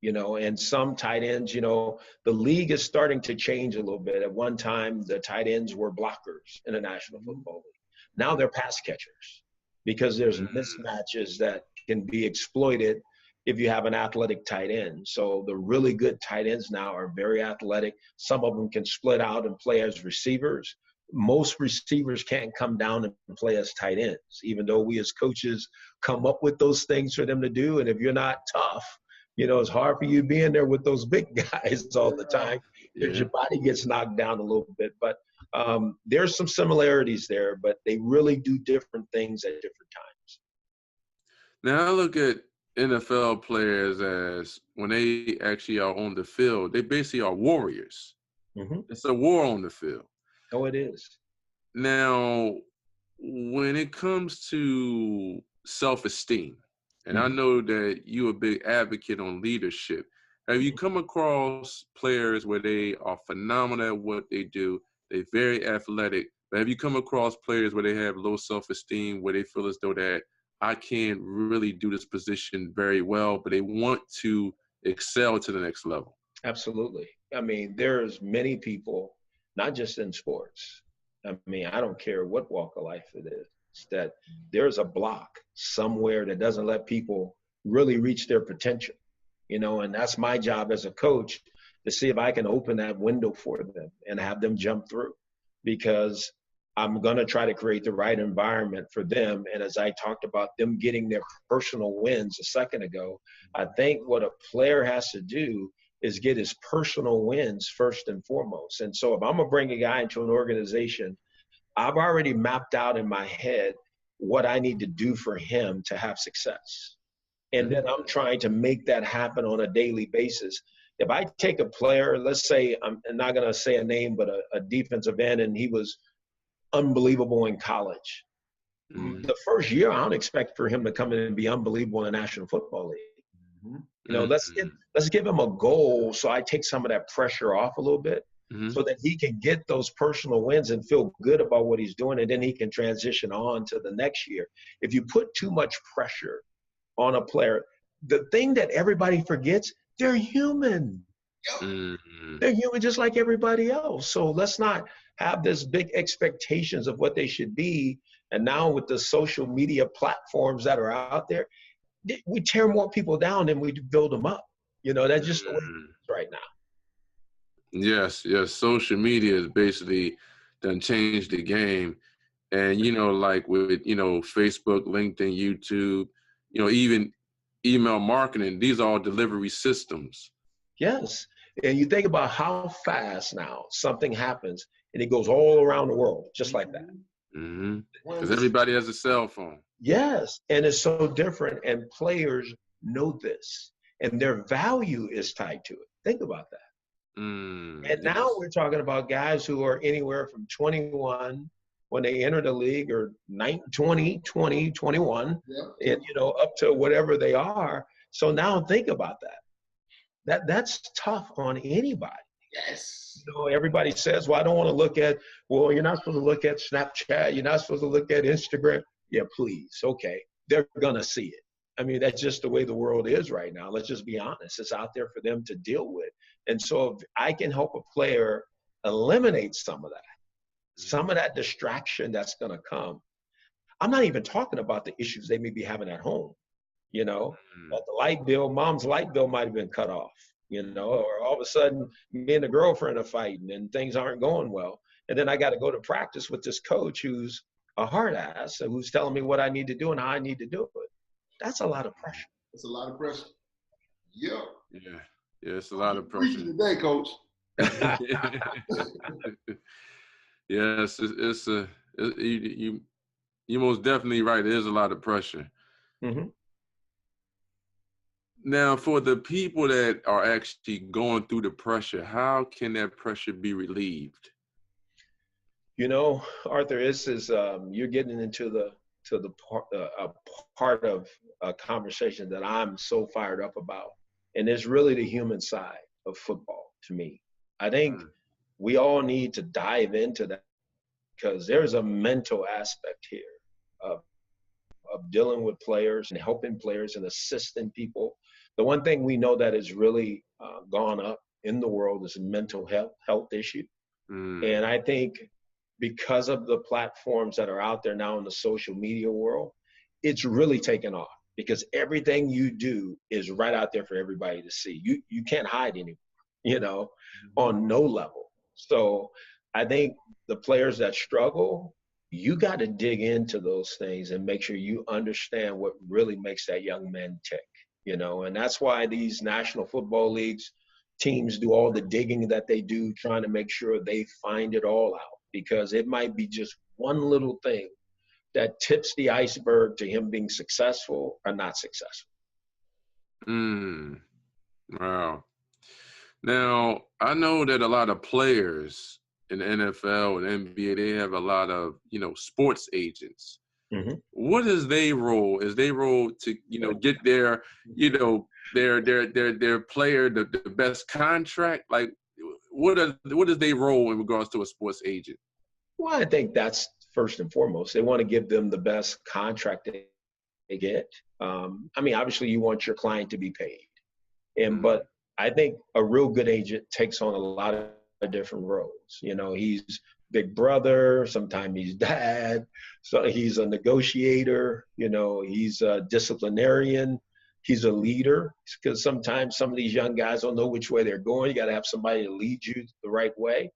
And some tight ends, the league is starting to change a little bit. At one time, the tight ends were blockers in the National Football League. Now they're pass catchers because there's mismatches that can be exploited if you have an athletic tight end. So the really good tight ends now are very athletic. Some of them can split out and play as receivers. Most receivers can't come down and play as tight ends, even though we as coaches come up with those things for them to do. And if you're not tough, it's hard for you being there with those big guys all the time because your body gets knocked down a little bit. But there's some similarities there, but they really do different things at different times. Now I look at NFL players as when they actually are on the field, they basically are warriors. It's a war on the field. Oh, it is. Now, when it comes to self-esteem, and I know that you're a big advocate on leadership. Have you come across players where they are phenomenal at what they do? They're very athletic. But have you come across players where they have low self-esteem, where they feel as though that I can't really do this position very well, but they want to excel to the next level? Absolutely. I mean, there's many people, not just in sports. I mean, I don't care what walk of life it is, that there's a block somewhere that doesn't let people really reach their potential, and that's my job as a coach to see if I can open that window for them and have them jump through, because I'm going to try to create the right environment for them. And as I talked about them getting their personal wins a second ago, I think what a player has to do is get his personal wins first and foremost. And so if I'm going to bring a guy into an organization, I've already mapped out in my head what I need to do for him to have success. And then I'm trying to make that happen on a daily basis. If I take a player, let's say, I'm not going to say a name, but a defensive end, and he was unbelievable in college. The first year, I don't expect for him to come in and be unbelievable in the National Football League. Let's give him a goal so I take some of that pressure off a little bit. So that he can get those personal wins and feel good about what he's doing, and then he can transition on to the next year. If you put too much pressure on a player, the thing that everybody forgets, they're human. They're human just like everybody else. So let's not have this big expectations of what they should be. And now with the social media platforms that are out there, we tear more people down than we build them up. That's just the way it is right now. Yes. Social media has basically done changed the game. And, like with, Facebook, LinkedIn, YouTube, even email marketing, these are all delivery systems. Yes. And you think about how fast now something happens and it goes all around the world, just like that. Because everybody has a cell phone. Yes. And it's so different. And players know this. And their value is tied to it. Think about that. And now we're talking about guys who are anywhere from 21 when they enter the league, or 20, 21, and up to whatever they are. So now think about that. that's tough on anybody. Yes. You know, everybody says, well, I don't want to look at, well, you're not supposed to look at Snapchat. You're not supposed to look at Instagram. Yeah, please. Okay. They're going to see it. I mean, that's just the way the world is right now. Let's just be honest. It's out there for them to deal with. And so if I can help a player eliminate some of that distraction that's going to come. I'm not even talking about the issues they may be having at home. You know, that the light bill, mom's light bill might have been cut off, you know, or all of a sudden me and the girlfriend are fighting and things aren't going well. And then I got to go to practice with this coach who's a hard ass and who's telling me what I need to do and how I need to do it. That's a lot of pressure. It's a lot of pressure. Yep. Yeah. Yeah, it's a lot of pressure. Today, coach. Yes, you're most definitely right. It is a lot of pressure. Mm-hmm. Now, for the people that are actually going through the pressure, how can that pressure be relieved? You know, Arthur, this is you're getting into the part of a conversation that I'm so fired up about, and it's really the human side of football to me. I think we all need to dive into that because there's a mental aspect here of dealing with players and helping players and assisting people. The one thing we know that has really gone up in the world is a mental health issue. And I think because of the platforms that are out there now in the social media world, it's really taken off because everything you do is right out there for everybody to see. You can't hide anymore, you know, on no level. So I think the players that struggle, you got to dig into those things and make sure you understand what really makes that young man tick, you know, and that's why these National Football Leagues teams do all the digging that they do, trying to make sure they find it all out, because it might be just one little thing that tips the iceberg to him being successful or not successful. Wow. Now, I know that a lot of players in the NFL and NBA, they have a lot of, you know, sports agents. What is their role? Is their role to, you know, get their, you know, their player the best contract? Like, what is their role in regards to a sports agent? Well, I think that's first and foremost. They want to give them the best contract they get. I mean, obviously, you want your client to be paid, but I think a real good agent takes on a lot of different roles. You know, he's big brother, sometimes he's dad, so he's a negotiator, you know, he's a disciplinarian, he's a leader, because sometimes some of these young guys don't know which way they're going. You got to have somebody to lead you the right way.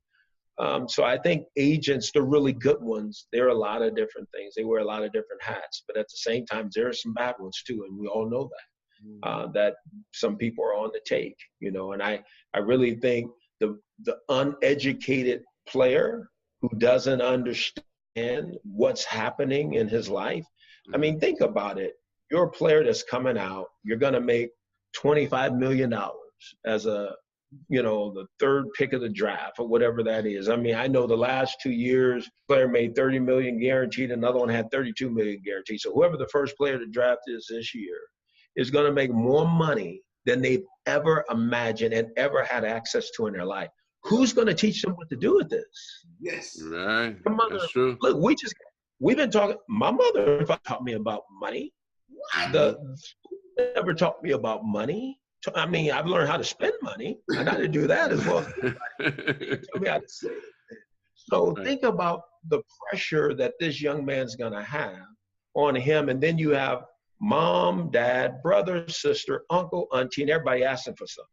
So I think agents, the really good ones, there are a lot of different things. They wear a lot of different hats, but at the same time, there are some bad ones too, and we all know that. That some people are on the take, you know, and I really think the uneducated player who doesn't understand what's happening in his life. I mean, think about it. You're a player that's coming out. You're going to make $25 million as a, you know, the third pick of the draft or whatever that is. I mean, I know the last 2 years, player made $30 million guaranteed. Another one had $32 million guaranteed. So whoever the first player to draft is this year is going to make more money than they've ever imagined and ever had access to in their life. Who's going to teach them what to do with this? Yes. Right. Mother, that's true. Look, we've been talking. My mother taught me about money. Never taught me about money. I mean, I've learned how to spend money. I know how to do that as well. Tell me how to save. So think about the pressure that this young man's going to have on him. And then you have mom, dad, brother, sister, uncle, auntie, and everybody asking for something.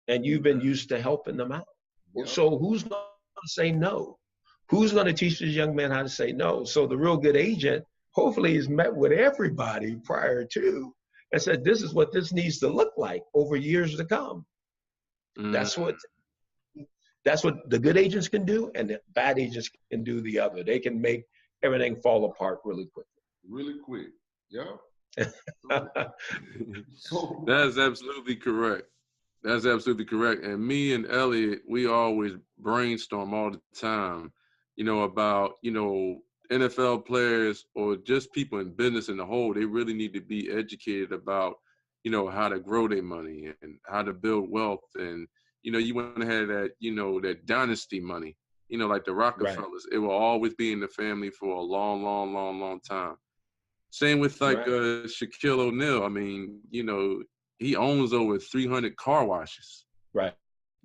And you've been used to helping them out. Yep. So who's going to say no? Who's going to teach this young man how to say no? So the real good agent hopefully has met with everybody prior to and said, this is what this needs to look like over years to come. That's what the good agents can do, and the bad agents can do the other. They can make everything fall apart really quickly. Really quick. Yeah. That's absolutely correct. That's absolutely correct. And me and Elliot, we always brainstorm all the time, you know, about, you know, NFL players or just people in business in the whole. They really need to be educated about, how to grow their money and how to build wealth. And, you want to have that, that dynasty money, like the Rockefellers. Right. It will always be in the family for a long, long, long, long time. Same with like Shaquille O'Neal. I mean, he owns over 300 car washes. Right.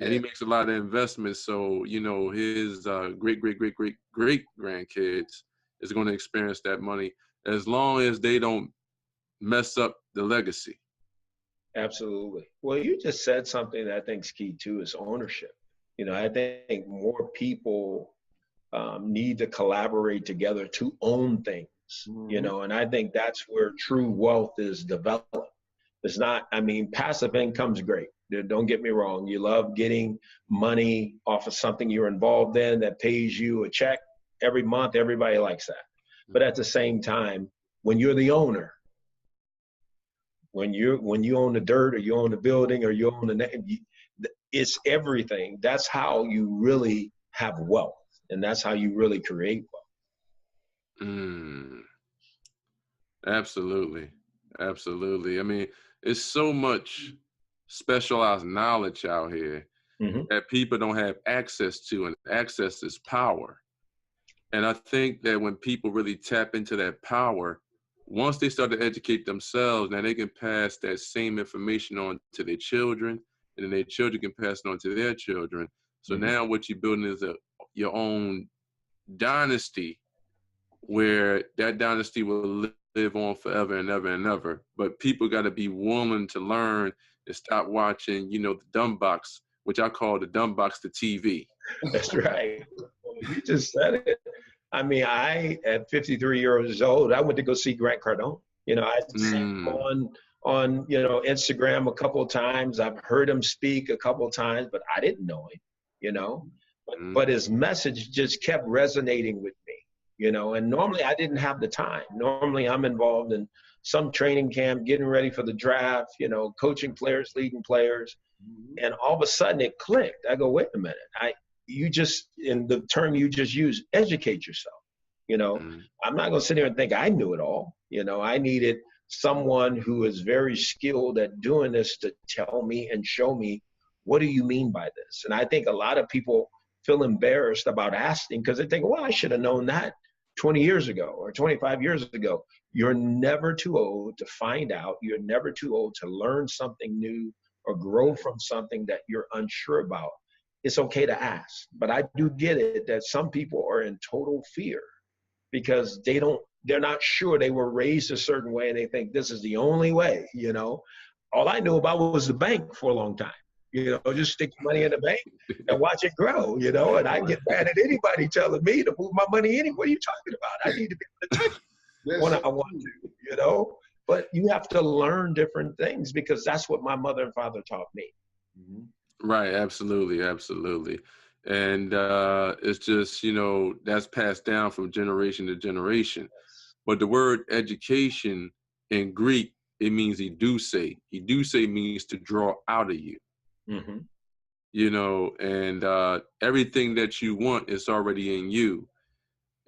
And he makes a lot of investments. So, his great grandkids is going to experience that money as long as they don't mess up the legacy. Absolutely. Well, you just said something that I think is key too, is ownership. I think more people need to collaborate together to own things, and I think that's where true wealth is developed. It's not, passive income's great. Don't get me wrong. You love getting money off of something you're involved in that pays you a check every month. Everybody likes that. But at the same time, when you're the owner, when you own the dirt, or you own the building, or you own it's everything. That's how you really have wealth, and that's how you really create wealth. Absolutely. It's so much specialized knowledge out here that people don't have access to, and access is power. And I think that when people really tap into that power, once they start to educate themselves, now they can pass that same information on to their children, and then their children can pass it on to their children. So now what you're building is your own dynasty, where that dynasty will live on forever and ever and ever. But people got to be willing to learn and stop watching, the dumb box, which I call the dumb box to TV. That's right. You just said it. I, at 53 years old, I went to go see Grant Cardone. I'd seen him on Instagram a couple of times. I've heard him speak a couple of times, but I didn't know him, But his message just kept resonating with me, and normally I didn't have the time. Normally I'm involved in some training camp, getting ready for the draft, coaching players, leading players. And all of a sudden it clicked. I go, wait a minute. In the term you just used, educate yourself. I'm not going to sit here and think I knew it all. I needed someone who is very skilled at doing this to tell me and show me, what do you mean by this? And I think a lot of people feel embarrassed about asking, because they think, well, I should have known that 20 years ago or 25 years ago. You're never too old to find out. You're never too old to learn something new or grow from something that you're unsure about. It's okay to ask. But I do get it that some people are in total fear because they're not sure. They were raised a certain way and they think this is the only way. All I knew about was the bank for a long time. Just stick your money in the bank and watch it grow, and I get mad at anybody telling me to move my money anywhere. What are you talking about? I need to be able to touch it when I want to, But you have to learn different things, because that's what my mother and father taught me. Right. Absolutely. And it's just, that's passed down from generation to generation. But the word education in Greek, it means educe. Educe means to draw out of you. And everything that you want is already in you.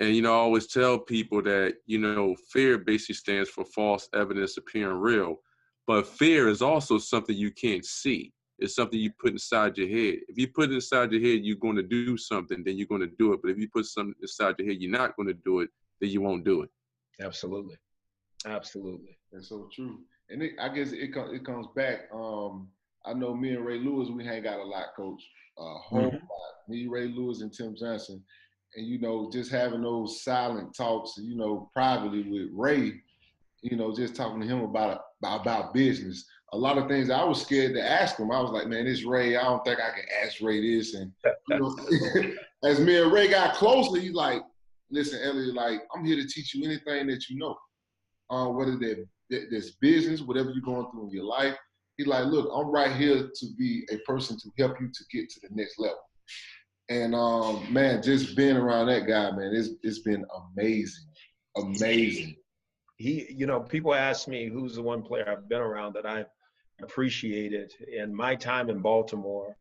And, I always tell people that, fear basically stands for false evidence appearing real. But fear is also something you can't see. It's something you put inside your head. If you put it inside your head, you're going to do something, then you're going to do it. But if you put something inside your head, you're not going to do it, then you won't do it. Absolutely. That's so true. And I guess it comes back. I know me and Ray Lewis, we hang out a lot, Coach. Whole lot. Me, Ray Lewis, and Tim Johnson. And, just having those silent talks, privately with Ray, just talking to him about business. A lot of things I was scared to ask him. I was like, man, it's Ray. I don't think I can ask Ray this. And, as me and Ray got closer, he's like, listen, Elliot, like, I'm here to teach you anything that you know. Whether there's business, whatever you're going through in your life. He's like, look, I'm right here to be a person to help you to get to the next level. And, man, just being around that guy, man, it's been amazing. He, people ask me who's the one player I've been around that I appreciated in my time in Baltimore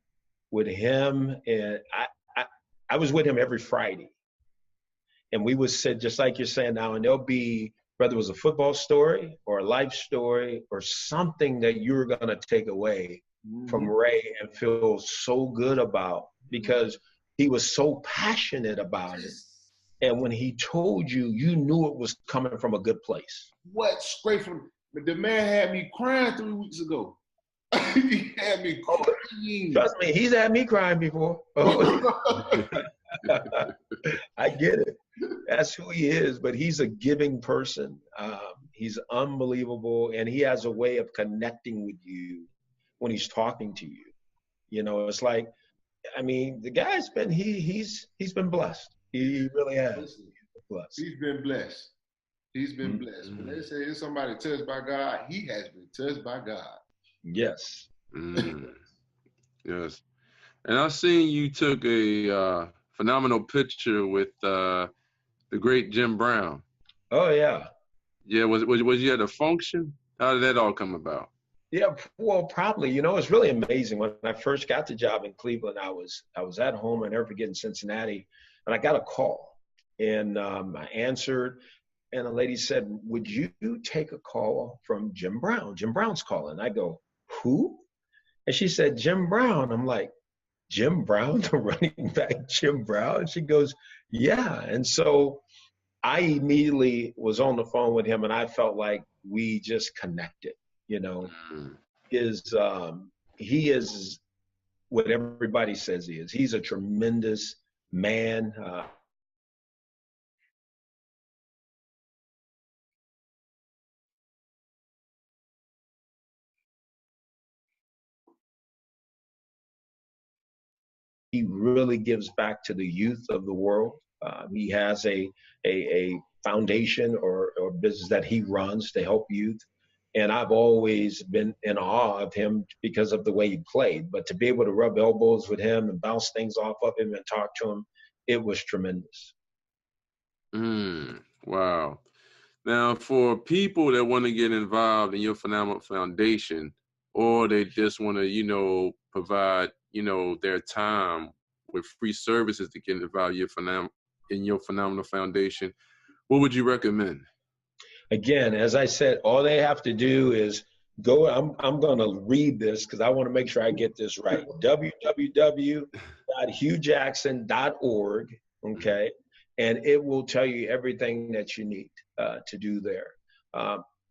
with him. And I was with him every Friday. And we would sit just like you're saying now, and there'll be whether it was a football story or a life story or something that you're going to take away from Ray and feel so good about, because he was so passionate about it. And when he told you, you knew it was coming from a good place. What? Straight from the man had me crying 3 weeks ago. He had me crying. Trust me, he's had me crying before. I get it. That's who he is, but he's a giving person. He's unbelievable, and he has a way of connecting with you when he's talking to you. You know, it's like, I mean, the guy's been he's been blessed. He really has. He's been blessed. He's been blessed. When they say is somebody touched by God, he has been touched by God. Yes. Yes. And I've seen you took a phenomenal picture with the great Jim Brown. Oh yeah. Yeah. Was you at a function? How did that all come about? Yeah, well, probably. You know, it's really amazing. When I first got the job in Cleveland, I was at home. I never forget, in Cincinnati, and I got a call, and I answered, and the lady said, "Would you take a call from Jim Brown? Jim Brown's calling." I go, "Who?" And she said, "Jim Brown." I'm like, "Jim Brown, the running back, Jim Brown?" And she goes, "Yeah." And so I immediately was on the phone with him, and I felt like we just connected. You know, he is what everybody says he is. He's a tremendous man. He really gives back to the youth of the world. He has a foundation or business that he runs to help youth. And I've always been in awe of him because of the way he played. But to be able to rub elbows with him and bounce things off of him and talk to him, it was tremendous. Wow. Now, for people that want to get involved in your phenomenal foundation, or they just want to, provide, their time with free services to get involved in your phenomenal foundation, what would you recommend? Again, as I said, all they have to do is go. I'm going to read this because I want to make sure I get this right. www.huejackson.org. Okay. And it will tell you everything that you need to do there.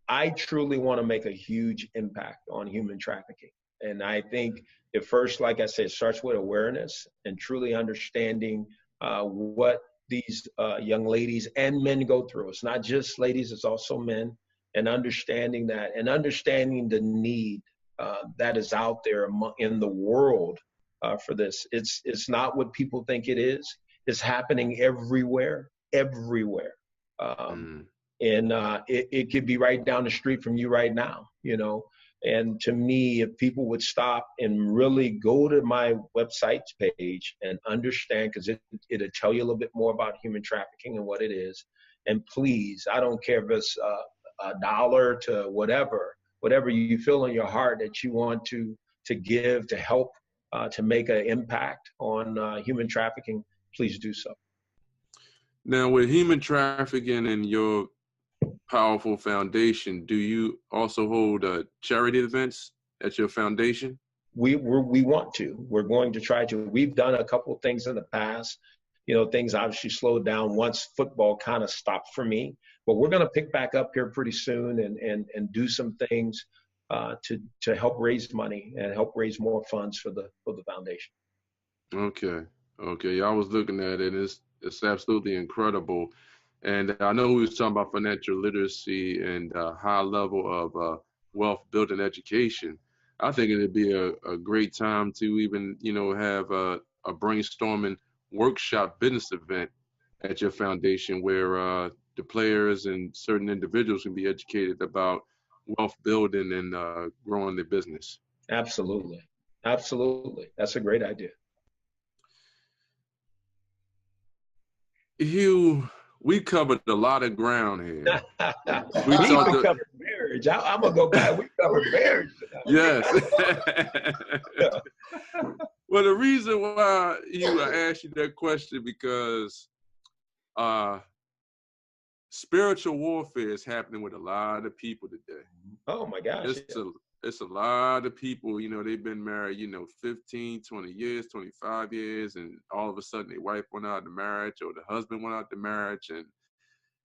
I truly want to make a huge impact on human trafficking. And I think it first, like I said, starts with awareness and truly understanding what these young ladies and men go through. It's not just ladies, it's also men, and understanding that and understanding the need that is out there in the world for this. It's not what people think it is. It's happening everywhere. And it could be right down the street from you right now, And to me, if people would stop and really go to my website page and understand, because it'll tell you a little bit more about human trafficking and what it is. And please, I don't care if it's $1 to whatever you feel in your heart that you want to give to help to make an impact on human trafficking, please do so. Now, with human trafficking and your powerful foundation, do you also hold charity events at your foundation? We want to. We're going to try to. We've done a couple of things in the past. Things obviously slowed down once football kind of stopped for me. But we're going to pick back up here pretty soon and do some things to help raise money and help raise more funds for the foundation. Okay. I was looking at it. It's absolutely incredible. And I know we was talking about financial literacy and high level of wealth building education. I think it'd be a great time to even, have a brainstorming workshop business event at your foundation where the players and certain individuals can be educated about wealth building and growing their business. Absolutely. That's a great idea. Hugh, we covered a lot of ground here. We covered marriage. I'm going to go back. We covered marriage. Yes. Well, the reason why I asked you that question because spiritual warfare is happening with a lot of people today. Oh my gosh. It's a lot of people, you know, they've been married, you know, 15, 20 years, 25 years, and all of a sudden their wife went out of the marriage or the husband went out of the marriage. And,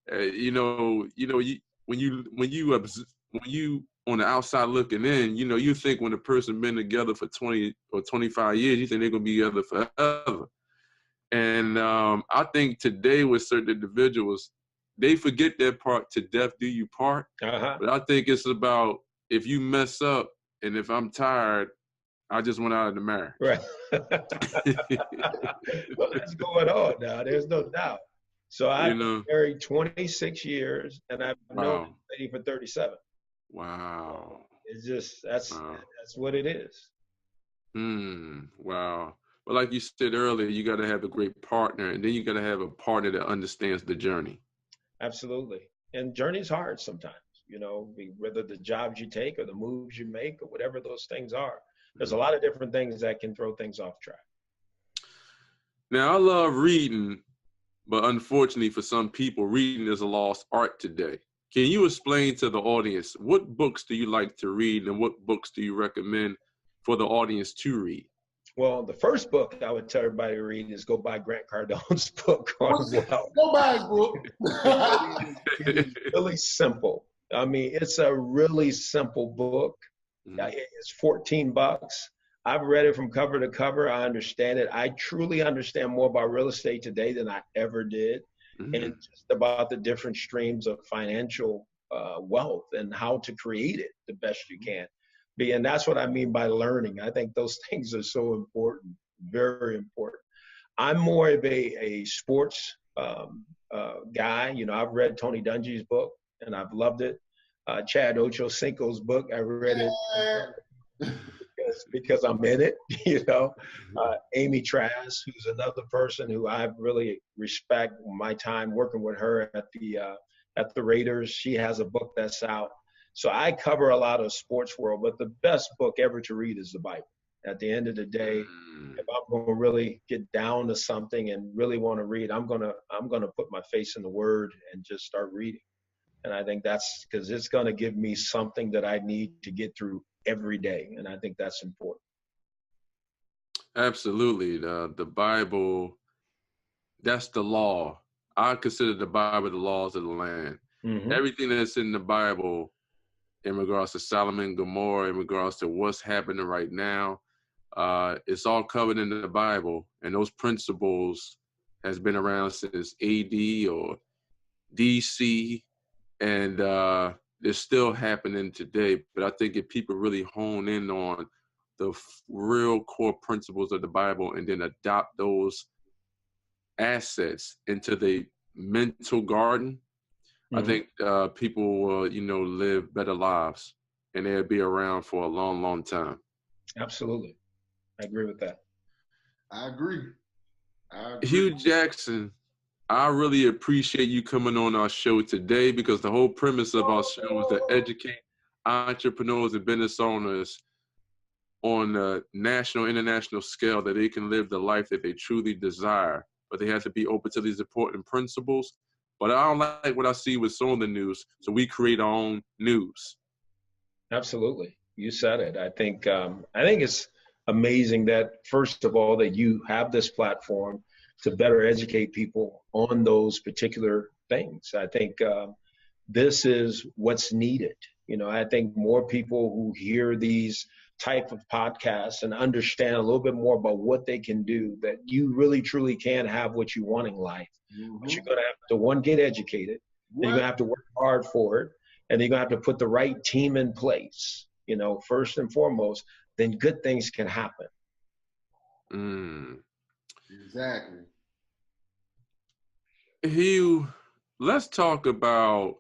when you on the outside looking in, you know, you think when a person been together for 20 or 25 years, you think they're going to be together forever. And I think today with certain individuals, they forget that part, to death do you part. But I think it's about, if you mess up and if I'm tired, I just went out of the marriage. Right. Well, that's going on now. There's no doubt. So I've been married 26 years and I've known this lady for 37. Wow. It's just, that's what it is. Wow. Well, like you said earlier, you got to have a great partner, and then you got to have a partner that understands the journey. Absolutely. And journey's hard sometimes, you know, whether the jobs you take or the moves you make or whatever those things are. There's a lot of different things that can throw things off track. Now, I love reading, but unfortunately for some people, reading is a lost art today. Can you explain to the audience, what books do you like to read and what books do you recommend for the audience to read? Well, the first book I would tell everybody to read is go buy Grant Cardone's book on wealth. Go buy his book. It's really simple. I mean, it's a really simple book. It's $14. I've read it from cover to cover. I understand it. I truly understand more about real estate today than I ever did. And just about the different streams of financial wealth and how to create it the best you can. And that's what I mean by learning. I think those things are so important, very important. I'm more of a sports guy. You know, I've read Tony Dungy's book and I've loved it. Chad Ochocinco's book, I read it because I'm in it, you know. Amy Trask, who's another person who I really respect my time working with her at the Raiders. She has a book that's out. So I cover a lot of sports world, but the best book ever to read is the Bible. At the end of the day, if I'm going to really get down to something and really want to read, I'm going to put my face in the Word and just start reading. And I think that's because it's going to give me something that I need to get through every day. And I think that's important. Absolutely. The Bible, that's the law. I consider the Bible the laws of the land. Everything that's in the Bible in regards to Solomon and Gomorrah, in regards to what's happening right now, it's all covered in the Bible. And those principles has been around since AD or DC. And they're still happening today. But I think if people really hone in on the real core principles of the Bible and then adopt those assets into the mental garden, I think people will, you know, live better lives and they'll be around for a long, long time. Absolutely. I agree with that. I agree. Hue Jackson, I really appreciate you coming on our show today, because the whole premise of our show is to educate entrepreneurs and business owners on a national, international scale, that they can live the life that they truly desire, but they have to be open to these important principles. But I don't like what I see with some of the news, so we create our own news. Absolutely. You said it. I think it's amazing that, first of all, that you have this platform to better educate people on those particular things. I think this is what's needed. You know, I think more people who hear these type of podcasts and understand a little bit more about what they can do, that you really truly can have what you want in life. But you're going to have to, one, get educated. You're going to have to work hard for it. And you're going to have to put the right team in place, you know, first and foremost, then good things can happen. Exactly. Hugh, let's talk about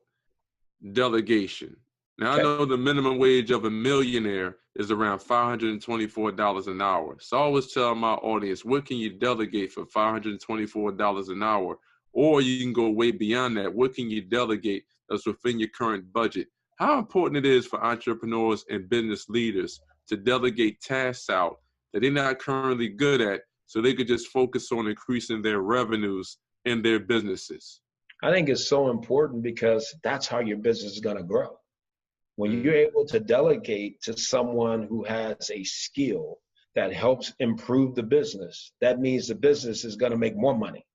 delegation. Now, I know the minimum wage of a millionaire is around $524 an hour. So I always tell my audience, what can you delegate for $524 an hour? Or you can go way beyond that. What can you delegate that's within your current budget? How important it is for entrepreneurs and business leaders to delegate tasks out that they're not currently good at, so they could just focus on increasing their revenues in their businesses. I think it's so important because that's how your business is going to grow. When you're able to delegate to someone who has a skill that helps improve the business, that means the business is going to make more money.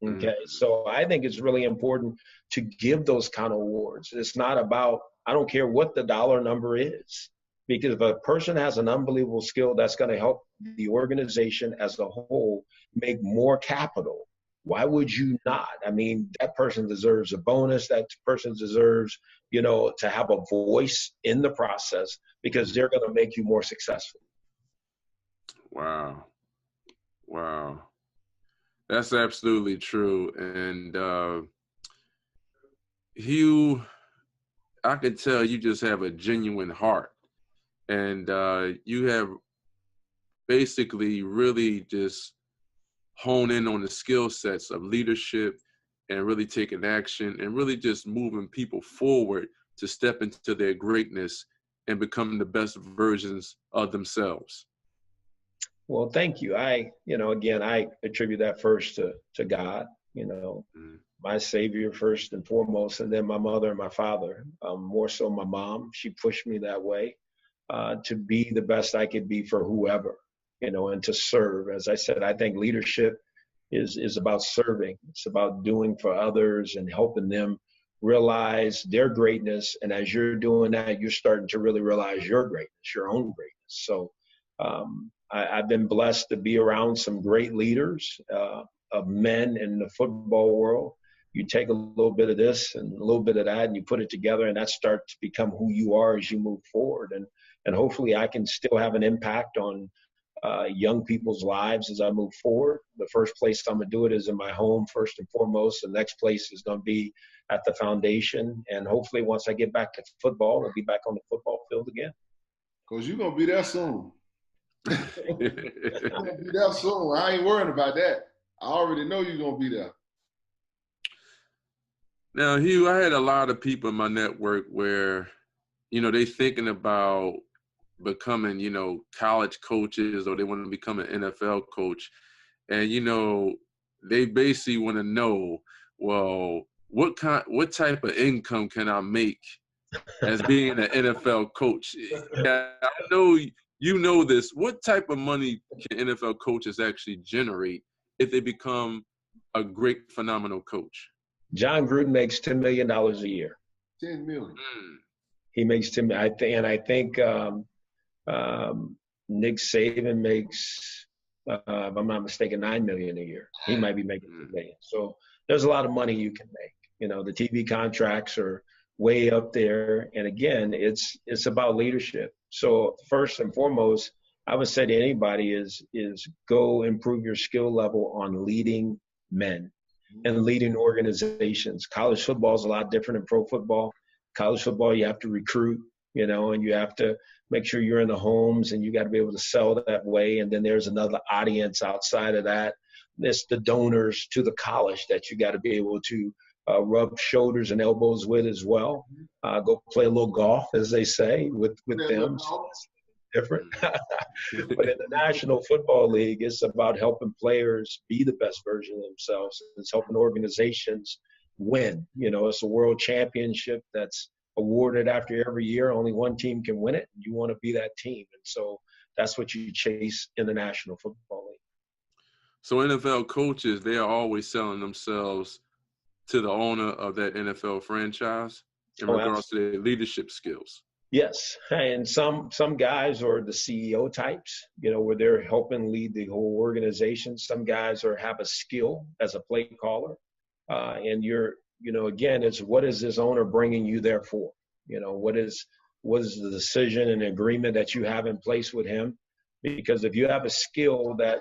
Okay. So I think it's really important to give those kind of awards. It's not about, I don't care what the dollar number is, because if a person has an unbelievable skill that's going to help the organization as a whole make more capital, why would you not? I mean, that person deserves a bonus. That person deserves, to have a voice in the process because they're going to make you more successful. Wow. Wow. That's absolutely true. And Hugh, I can tell you just have a genuine heart. And you have basically really just honed in on the skill sets of leadership and really taking action and really just moving people forward to step into their greatness and become the best versions of themselves. Well, thank you. Again, I attribute that first to God, my Savior first and foremost, and then my mother and my father, more so my mom. She pushed me that way to be the best I could be for whoever, and to serve. As I said, I think leadership is about serving. It's about doing for others and helping them realize their greatness. And as you're doing that, you're starting to really realize your greatness, your own greatness. So I've been blessed to be around some great leaders of men in the football world. You take a little bit of this and a little bit of that and you put it together, and that starts to become who you are as you move forward. And hopefully I can still have an impact on young people's lives as I move forward. The first place I'm going to do it is in my home, first and foremost. The next place is going to be at the foundation. And hopefully once I get back to football, I'll be back on the football field again. Because you're going to be there soon. You're going to be there soon. I ain't worrying about that. I already know you're going to be there. Now, Hugh, I had a lot of people in my network where, they thinking about becoming, college coaches, or they want to become an NFL coach. And, they basically want to know, well, what type of income can I make as being an NFL coach? I know you know this. What type of money can NFL coaches actually generate if they become a great, phenomenal coach? John Gruden makes $10 million a year. $10 million. He makes $10 million. I think Nick Saban makes, if I'm not mistaken, $9 million a year. He might be making $10 million. So there's a lot of money you can make. The TV contracts are way up there. And again, it's about leadership. So first and foremost, I would say to anybody is go improve your skill level on leading men and leading organizations. College football is a lot different than pro football. College football, you have to recruit, and you have to make sure you're in the homes, and you got to be able to sell that way. And then there's another audience outside of that. It's the donors to the college that you got to be able to rub shoulders and elbows with as well. Go play a little golf, as they say, with them. So that's different. But in the National Football League, it's about helping players be the best version of themselves. It's helping organizations win. It's a world championship that's awarded after every year. Only one team can win it. You want to be that team. And so that's what you chase in the National Football League. So NFL coaches, they are always selling themselves to the owner of that NFL franchise in regards to their leadership skills. Yes, and some guys are the CEO types, where they're helping lead the whole organization. Some guys have a skill as a play caller, and again, it's what is this owner bringing you there for? What is the decision and agreement that you have in place with him? Because if you have a skill that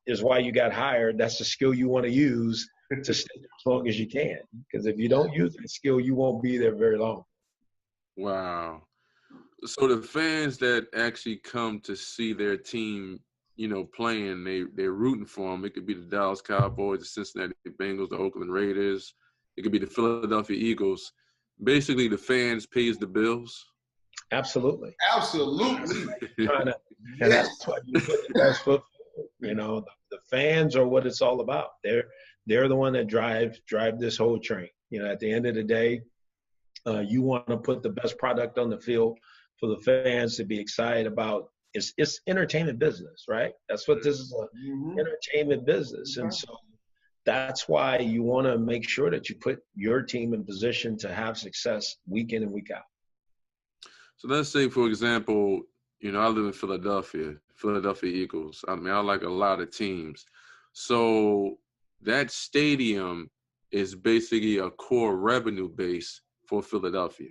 is why you got hired, that's the skill you want to use to stay as long as you can. Because if you don't use that skill, you won't be there very long. Wow. So the fans that actually come to see their team, playing, they're rooting for them. It could be the Dallas Cowboys, the Cincinnati Bengals, the Oakland Raiders. It could be the Philadelphia Eagles. Basically, the fans pays the bills. Absolutely. Absolutely. And that's why you put the best foot. The fans are what it's all about. They're the one that drive this whole train. You know, at the end of the day, you want to put the best product on the field for the fans to be excited about. It's entertainment business, right? That's what this is, entertainment business. And so that's why you want to make sure that you put your team in position to have success week in and week out. So let's say, for example, you know, I live in Philadelphia Eagles. I mean, I like a lot of teams. So that stadium is basically a core revenue base for Philadelphia.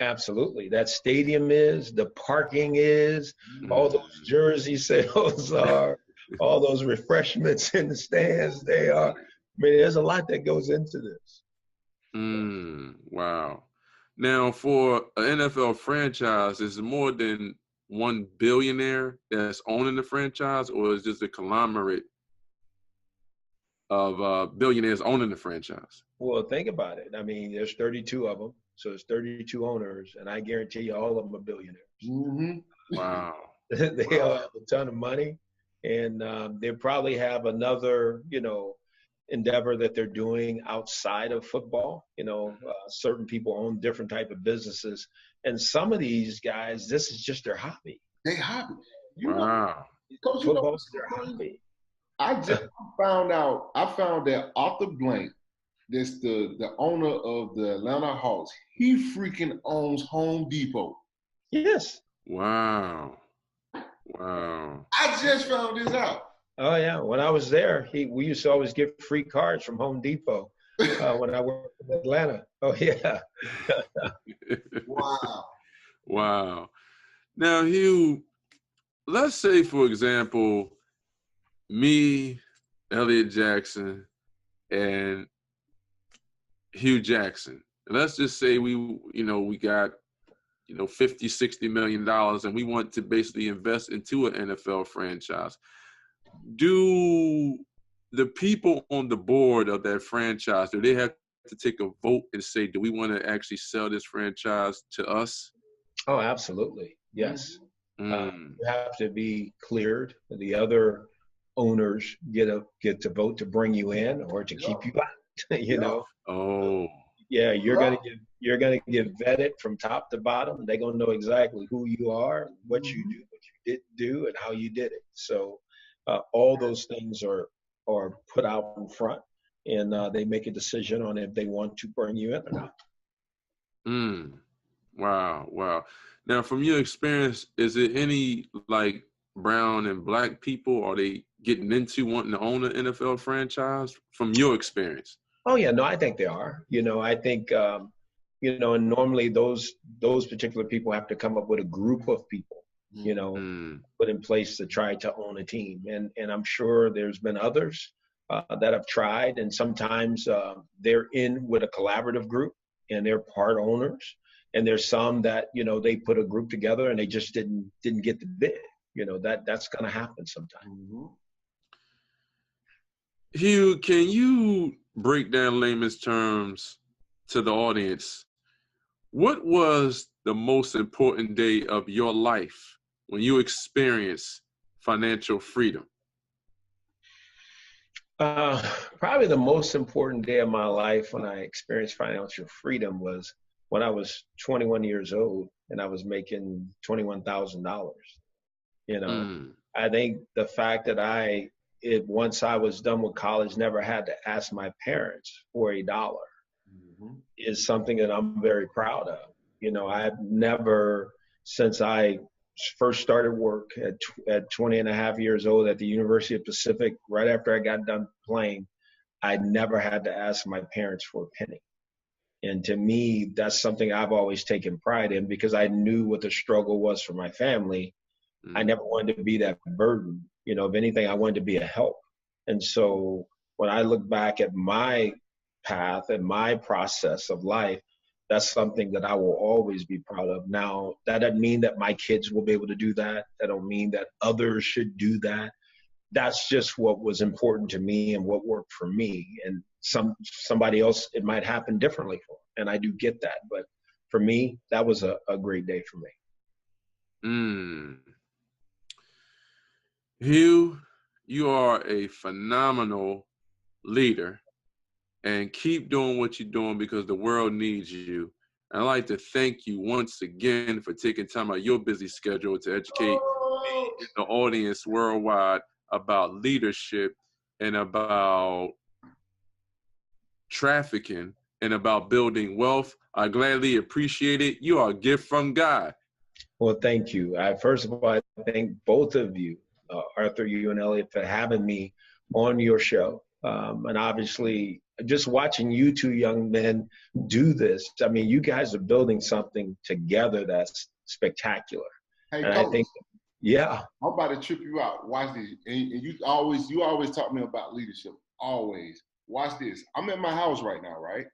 Absolutely. That stadium is, the parking is, all those jersey sales are, all those refreshments in the stands, they are. I mean, there's a lot that goes into this. Wow. Now, for an NFL franchise, is it more than one billionaire that's owning the franchise, or is this a conglomerate of billionaires owning the franchise? Well, think about it. I mean, there's 32 of them. So there's 32 owners, and I guarantee you all of them are billionaires. Wow. They all have a ton of money, and they probably have another, endeavor that they're doing outside of football. Certain people own different type of businesses, and some of these guys, this is just their hobby. They hobby. Wow. Coach, football's their hobby. I found that Arthur Blank, that's the owner of the Atlanta Hawks, he freaking owns Home Depot. Yes. Wow. I just found this out. Oh yeah, when I was there, we used to always get free cards from Home Depot when I worked in Atlanta. Oh yeah. Wow. Now, Hugh, let's say, for example, me, Elliot Jackson, and Hue Jackson. And let's just say we got, $50, $60 million, and we want to basically invest into an NFL franchise. Do the people on the board of that franchise, do they have to take a vote and say, do we want to actually sell this franchise to us? Oh, absolutely. Yes. You have to be cleared. The other owners get to vote to bring you in or to keep you out. Oh. Yeah, you're gonna get vetted from top to bottom. They're gonna know exactly who you are, what you do, what you didn't do, and how you did it. So all those things are put out in front, and they make a decision on if they want to bring you in or not. Wow. Now, from your experience, is it any like brown and black people? Are they getting into wanting to own an NFL franchise from your experience? Oh yeah, no, I think they are. I think and normally those particular people have to come up with a group of people, put in place to try to own a team. And I'm sure there's been others that have tried, and sometimes they're in with a collaborative group and they're part owners. And there's some that, they put a group together and they just didn't get the bid. That's going to happen sometimes. Hugh, can you break down layman's terms to the audience? What was the most important day of your life when you experienced financial freedom? Probably the most important day of my life when I experienced financial freedom was when I was 21 years old and I was making $21,000. I think the fact that once I was done with college, never had to ask my parents for $1 is something that I'm very proud of. I've never, since I first started work at 20 and a half years old at the University of Pacific, right after I got done playing, I never had to ask my parents for a penny. And to me, that's something I've always taken pride in because I knew what the struggle was for my family. I never wanted to be that burden. If anything, I wanted to be a help. And so when I look back at my path and my process of life, that's something that I will always be proud of. Now, that doesn't mean that my kids will be able to do that. That don't mean that others should do that. That's just what was important to me and what worked for me. And somebody else, it might happen differently for them. And I do get that. But for me, that was a great day for me. Hugh, you are a phenomenal leader and keep doing what you're doing because the world needs you. And I'd like to thank you once again for taking time out of your busy schedule to educate me and the audience worldwide about leadership and about trafficking and about building wealth. I gladly appreciate it. You are a gift from God. Well, thank you. First of all, I thank both of you, Arthur, you and Elliot, for having me on your show. And obviously, just watching you two young men do this, I mean, you guys are building something together that's spectacular. Hey, and Coach, I think, yeah. I'm about to trip you out. Watch this. And you always talk to me about leadership. Always. Watch this. I'm at my house right now, right?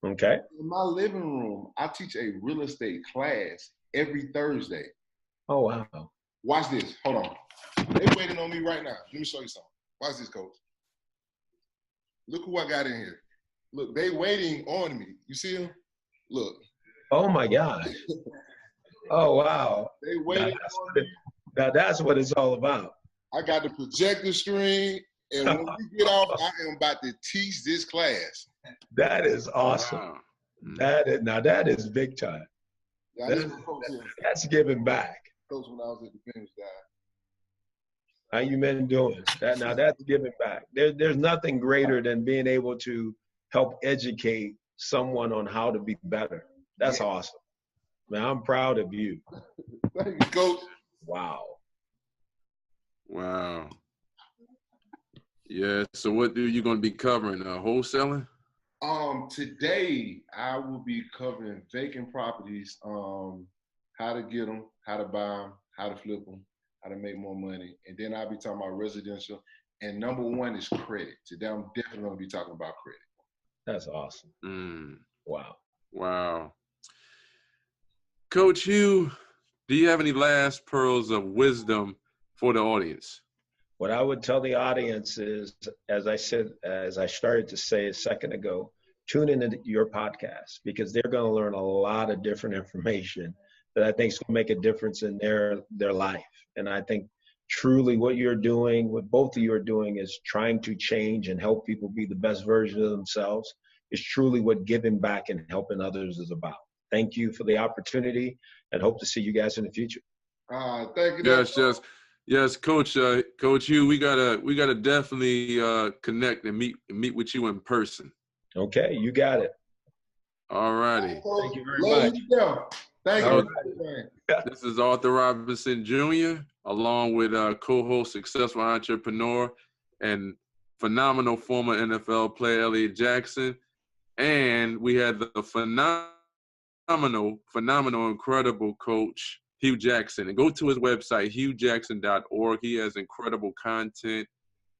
Okay. In my living room, I teach a real estate class every Thursday. Oh, wow. Watch this. Hold on. They waiting on me right now. Let me show you something. Watch this, Coach. Look who I got in here. Look, they waiting on me. You see them? Look. Oh, my gosh. Oh, wow. They waiting on me. Now, that's what it's all about. I got the projector screen, and when we get off, I am about to teach this class. That is awesome. Wow. That is big time. Yeah, That's giving back. Coach, when I was at the finish line. How you men doing? That's giving back. There's nothing greater than being able to help educate someone on how to be better. That's awesome. Man, I'm proud of you. Thank you, Coach. Wow. Wow. Yeah, so what are you going to be covering? Wholesaling? Today I will be covering vacant properties, how to get them, how to buy them, how to flip them, how to make more money. And then I'll be talking about residential. And number one is credit. Today I'm definitely going to be talking about credit. That's awesome. Wow. Wow. Coach Hugh, do you have any last pearls of wisdom for the audience? What I would tell the audience is, as I started to say a second ago, tune into your podcast because they're going to learn a lot of different information that I think is going to make a difference in their life. And I think truly what you're doing, what both of you are doing is trying to change and help people be the best version of themselves is truly what giving back and helping others is about. Thank you for the opportunity and hope to see you guys in the future. Thank you. Yes, Coach. Coach Hugh, we gotta definitely connect and meet with you in person. Okay, you got it. All righty. Thank you very much. Thank you. This is Arthur Robinson Jr. along with co-host, successful entrepreneur, and phenomenal former NFL player Elliot Jackson, and we had the phenomenal, incredible coach Hue Jackson. And go to his website, huejackson.org. He has incredible content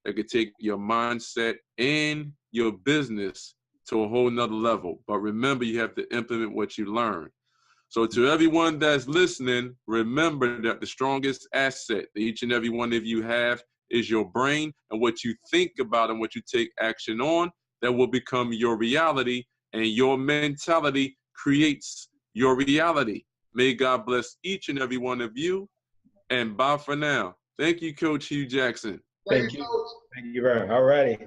that could take your mindset and your business to a whole nother level. But remember, you have to implement what you learn. So to everyone that's listening, remember that the strongest asset that each and every one of you have is your brain, and what you think about and what you take action on, that will become your reality, and your mentality creates your reality. May God bless each and every one of you, and bye for now. Thank you, Coach Hue Jackson. Thank you. Thank you very much. All righty.